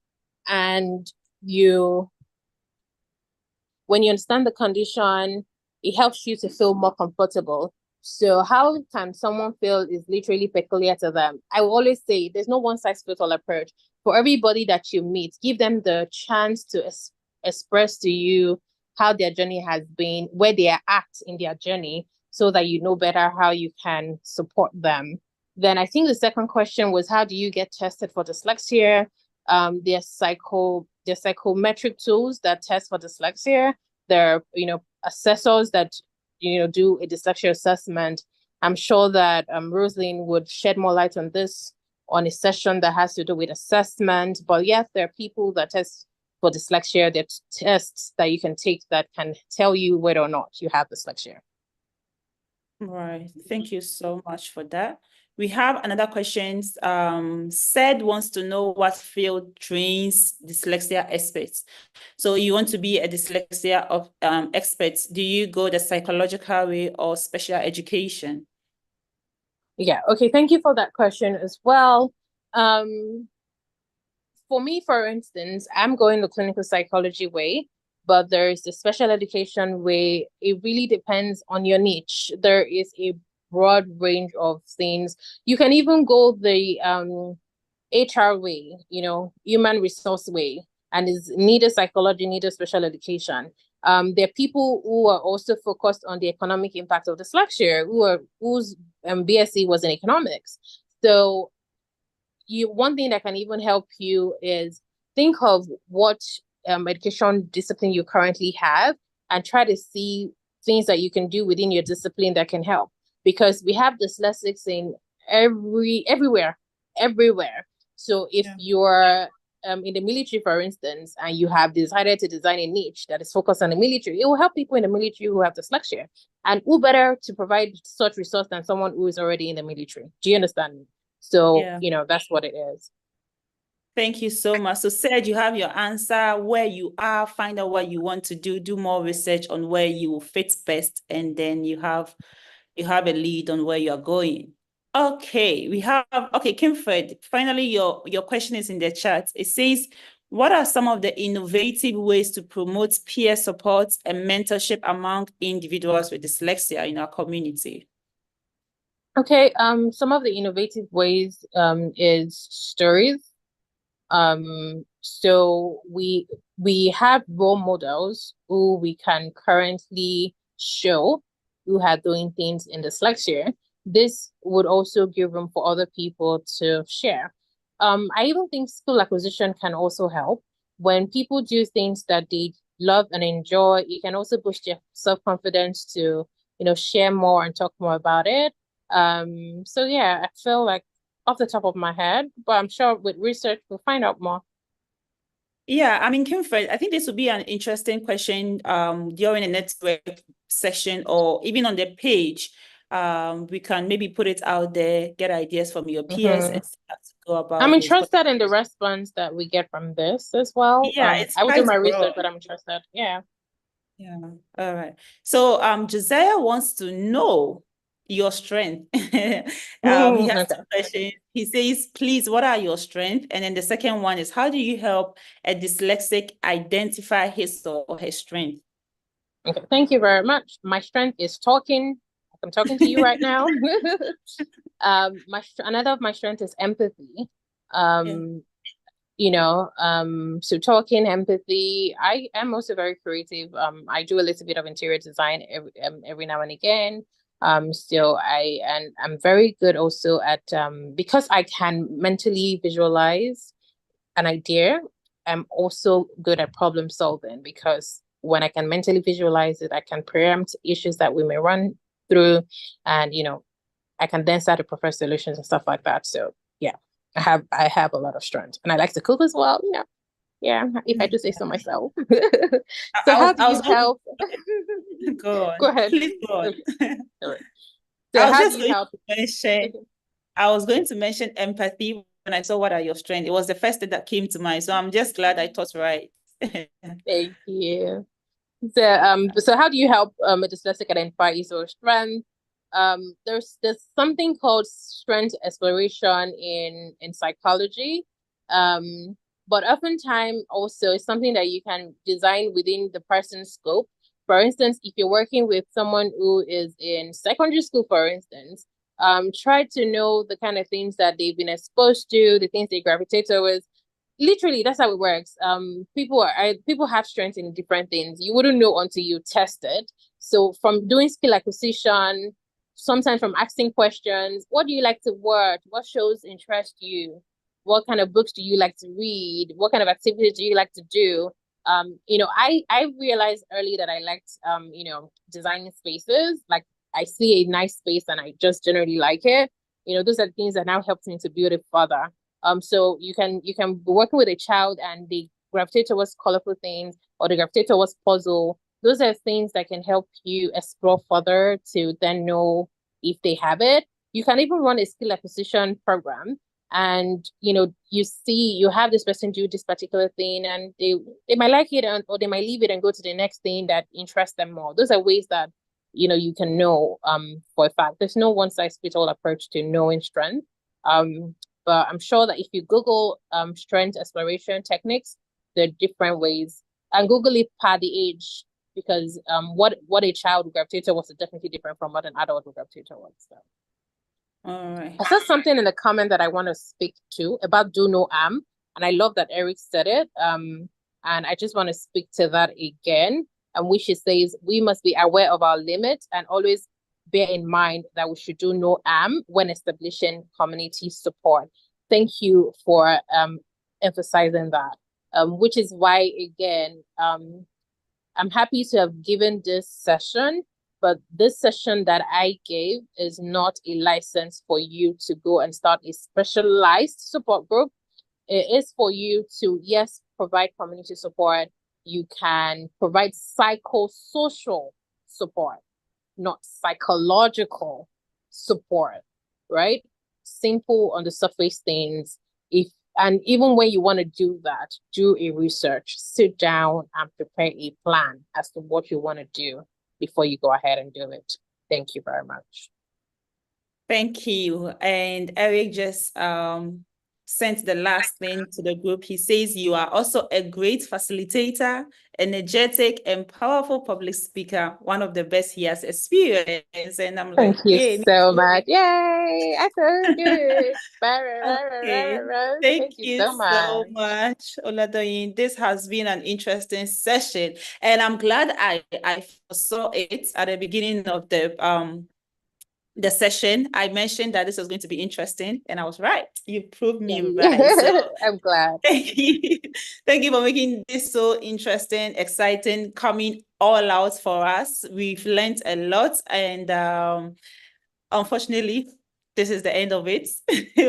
and when you understand the condition, it helps you to feel more comfortable. So how can someone feel is literally peculiar to them? I will always say there's no one size fits all approach. For everybody that you meet, give them the chance to express to you how their journey has been, where they are at in their journey, so that you know better how you can support them. Then I think the second question was, how do you get tested for dyslexia? There's psychometric tools that test for dyslexia. There are, assessors that, do a dyslexia assessment. I'm sure that Rosalind would shed more light on this on a session that has to do with assessment. But yes, there are people that test for dyslexia. There are tests that you can take that can tell you whether or not you have dyslexia. Right. Thank you so much for that. We have another question. Said wants to know what field trains dyslexia experts. So you want to be a dyslexia of expert. Do you go the psychological way or special education? Yeah. Okay. Thank you for that question as well. For me, for instance, I'm going the clinical psychology way, but there's the special education way. It really depends on your niche. There is a broad range of things. You can even go the HR way, human resource way, and is neither psychology, neither special education. There are people who are also focused on the economic impact of the Slackshare, whose BSc was in economics. So one thing that can even help you is think of what education discipline you currently have and try to see things that you can do within your discipline that can help. Because we have dyslexics in everywhere. So if you're in the military, for instance, and you have decided to design a niche that is focused on the military, it will help people in the military who have dyslexia. And who better to provide such resource than someone who is already in the military? Do you understand me? So, that's what it is. Thank you so much. So Serge, you have your answer where you are, find out what you want to do more research on where you fit best, and then you have a lead on where you're going. Okay, Kimfred, finally your question is in the chat. It says, what are some of the innovative ways to promote peer support and mentorship among individuals with dyslexia in our community? Okay, some of the innovative ways is stories. So we have role models who we can currently show who are doing things in dyslexia. This would also give room for other people to share. I even think skill acquisition can also help. When people do things that they love and enjoy, it can also boost their self-confidence to, share more and talk more about it. So yeah, I feel like off the top of my head, but I'm sure with research we'll find out more. Yeah, I mean, Kimfred, I think this would be an interesting question during a network session or even on the page. We can maybe put it out there, get ideas from your peers and see how to go about I'm this. interested in the response that we get from this as well. Yeah, I will do my research, but I'm interested. Yeah. Yeah. All right. So Josiah wants to know your strength. He has two questions. He says, please, what are your strengths? And then the second one is, how do you help a dyslexic identify his or her strength? Okay, thank you very much. My strength is talking. I'm talking to you right now. Another of my strengths is empathy. So talking, empathy. I am also very creative. I do a little bit of interior design every now and again. I'm very good also at because I can mentally visualize an idea. I'm also good at problem solving because when I can mentally visualize it, I can preempt issues that we may run through, and I can then start to propose solutions and stuff like that. So yeah, I have a lot of strength, and I like to cook as well. Yeah, if I do say so myself. So how do you help? Go on. Go ahead. Please go on. So how do you help? I was going to mention empathy when I saw what are your strengths. It was the first thing that came to mind. So I'm just glad I thought right. Thank you. So how do you help a dyslexic identify his or strength? There's something called strength exploration in psychology. But oftentimes also it's something that you can design within the person's scope. For instance, if you're working with someone who is in secondary school, for instance, try to know the kind of things that they've been exposed to, the things they gravitate towards. Literally, that's how it works. People have strengths in different things. You wouldn't know until you test it. So from doing skill acquisition, sometimes from asking questions, what do you like to watch? What shows interest you? What kind of books do you like to read? What kind of activities do you like to do? I realized early that I liked designing spaces. Like I see a nice space and I just generally like it. Those are the things that now helps me to build it further. So you can be working with a child and they gravitate towards colorful things or they gravitate towards puzzle. Those are things that can help you explore further to then know if they have it. You can even run a skill acquisition program and you have this person do this particular thing and they might like it or they might leave it and go to the next thing that interests them more. Those are ways that you can know for a fact. There's no one size fits all approach to knowing strength. But I'm sure that if you Google strength exploration techniques, there are different ways, and Google it per the age because what a child would gravitate towards is definitely different from what an adult would gravitate towards. So. All right. I said something in the comment that I want to speak to about do no harm, and I love that Eric said it. And I just want to speak to that again, and which he says we must be aware of our limits and always bear in mind that we should do no harm when establishing community support. Thank you for emphasizing that. Which is why again, I'm happy to have given this session. But this session that I gave is not a license for you to go and start a specialized support group. It is for you to, yes, provide community support. You can provide psychosocial support, not psychological support, right? Simple on the surface things. And even when you want to do that, do a research, sit down and prepare a plan as to what you want to do before you go ahead and do it. Thank you very much. Thank you. And Eric just sent the last thing to the group. He says you are also a great facilitator, energetic and powerful public speaker, one of the best he has experienced. And I'm like, thank you so much. Yay! I feel good. Okay. Thank you so much, Oladoyin. This has been an interesting session, and I'm glad I saw it at the beginning of the session. I mentioned that this was going to be interesting, and I was right. You proved me right. So I'm glad. thank you. Thank you for making this so interesting, exciting, coming all out for us. We've learned a lot, and unfortunately, this is the end of it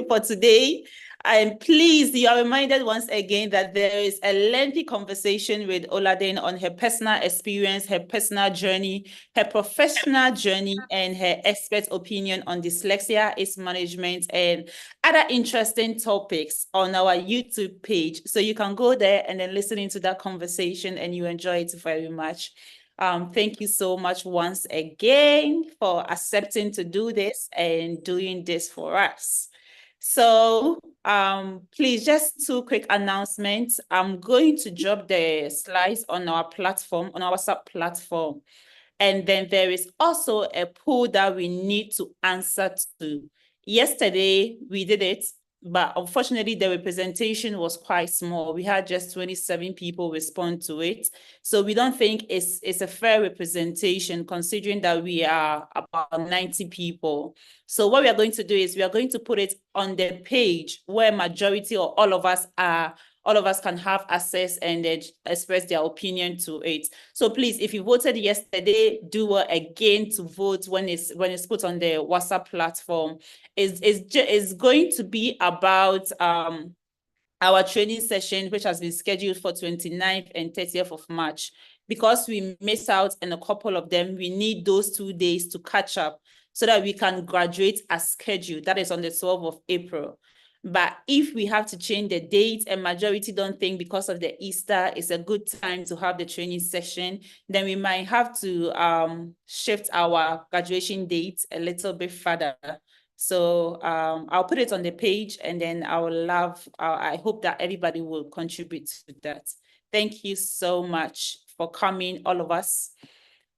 for today. And please, you are reminded once again that there is a lengthy conversation with Oladoyin on her personal experience, her personal journey, her professional journey, and her expert opinion on dyslexia, its management, and other interesting topics on our YouTube page. So you can go there and then listen into that conversation, and you enjoy it very much. Thank you so much once again for accepting to do this and doing this for us. So please, just two quick announcements. I'm going to drop the slides on our platform, on our WhatsApp platform. And then there is also a poll that we need to answer to. Yesterday, we did it, but unfortunately, the representation was quite small. We had just 27 people respond to it. So we don't think it's a fair representation considering that we are about 90 people. So what we are going to do is we are going to put it on the page where majority or all of us can have access and express their opinion to it. So please, if you voted yesterday, do again to vote when it's put on the WhatsApp platform. It's going to be about our training session, which has been scheduled for 29th and 30th of March. Because we missed out on a couple of them, we need those 2 days to catch up so that we can graduate as scheduled. That is on the 12th of April. But if we have to change the date and majority don't think because of the Easter is a good time to have the training session, then we might have to shift our graduation date a little bit further. So I'll put it on the page, and then I hope that everybody will contribute to that. Thank you so much for coming, all of us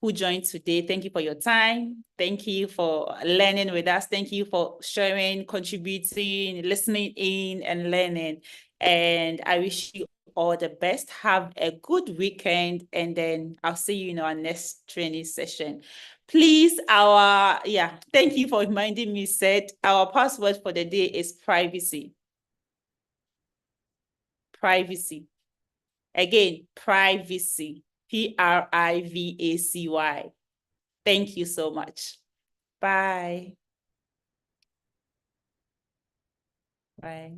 who joined today. Thank you for your time. Thank you for learning with us. Thank you for sharing, contributing, listening in, and learning. And I wish you all the best. Have a good weekend, and then I'll see you in our next training session. Please, thank you for reminding me, Seth. Our password for the day is privacy. Privacy. Again, privacy. PRIVACY. Thank you so much. Bye. Bye.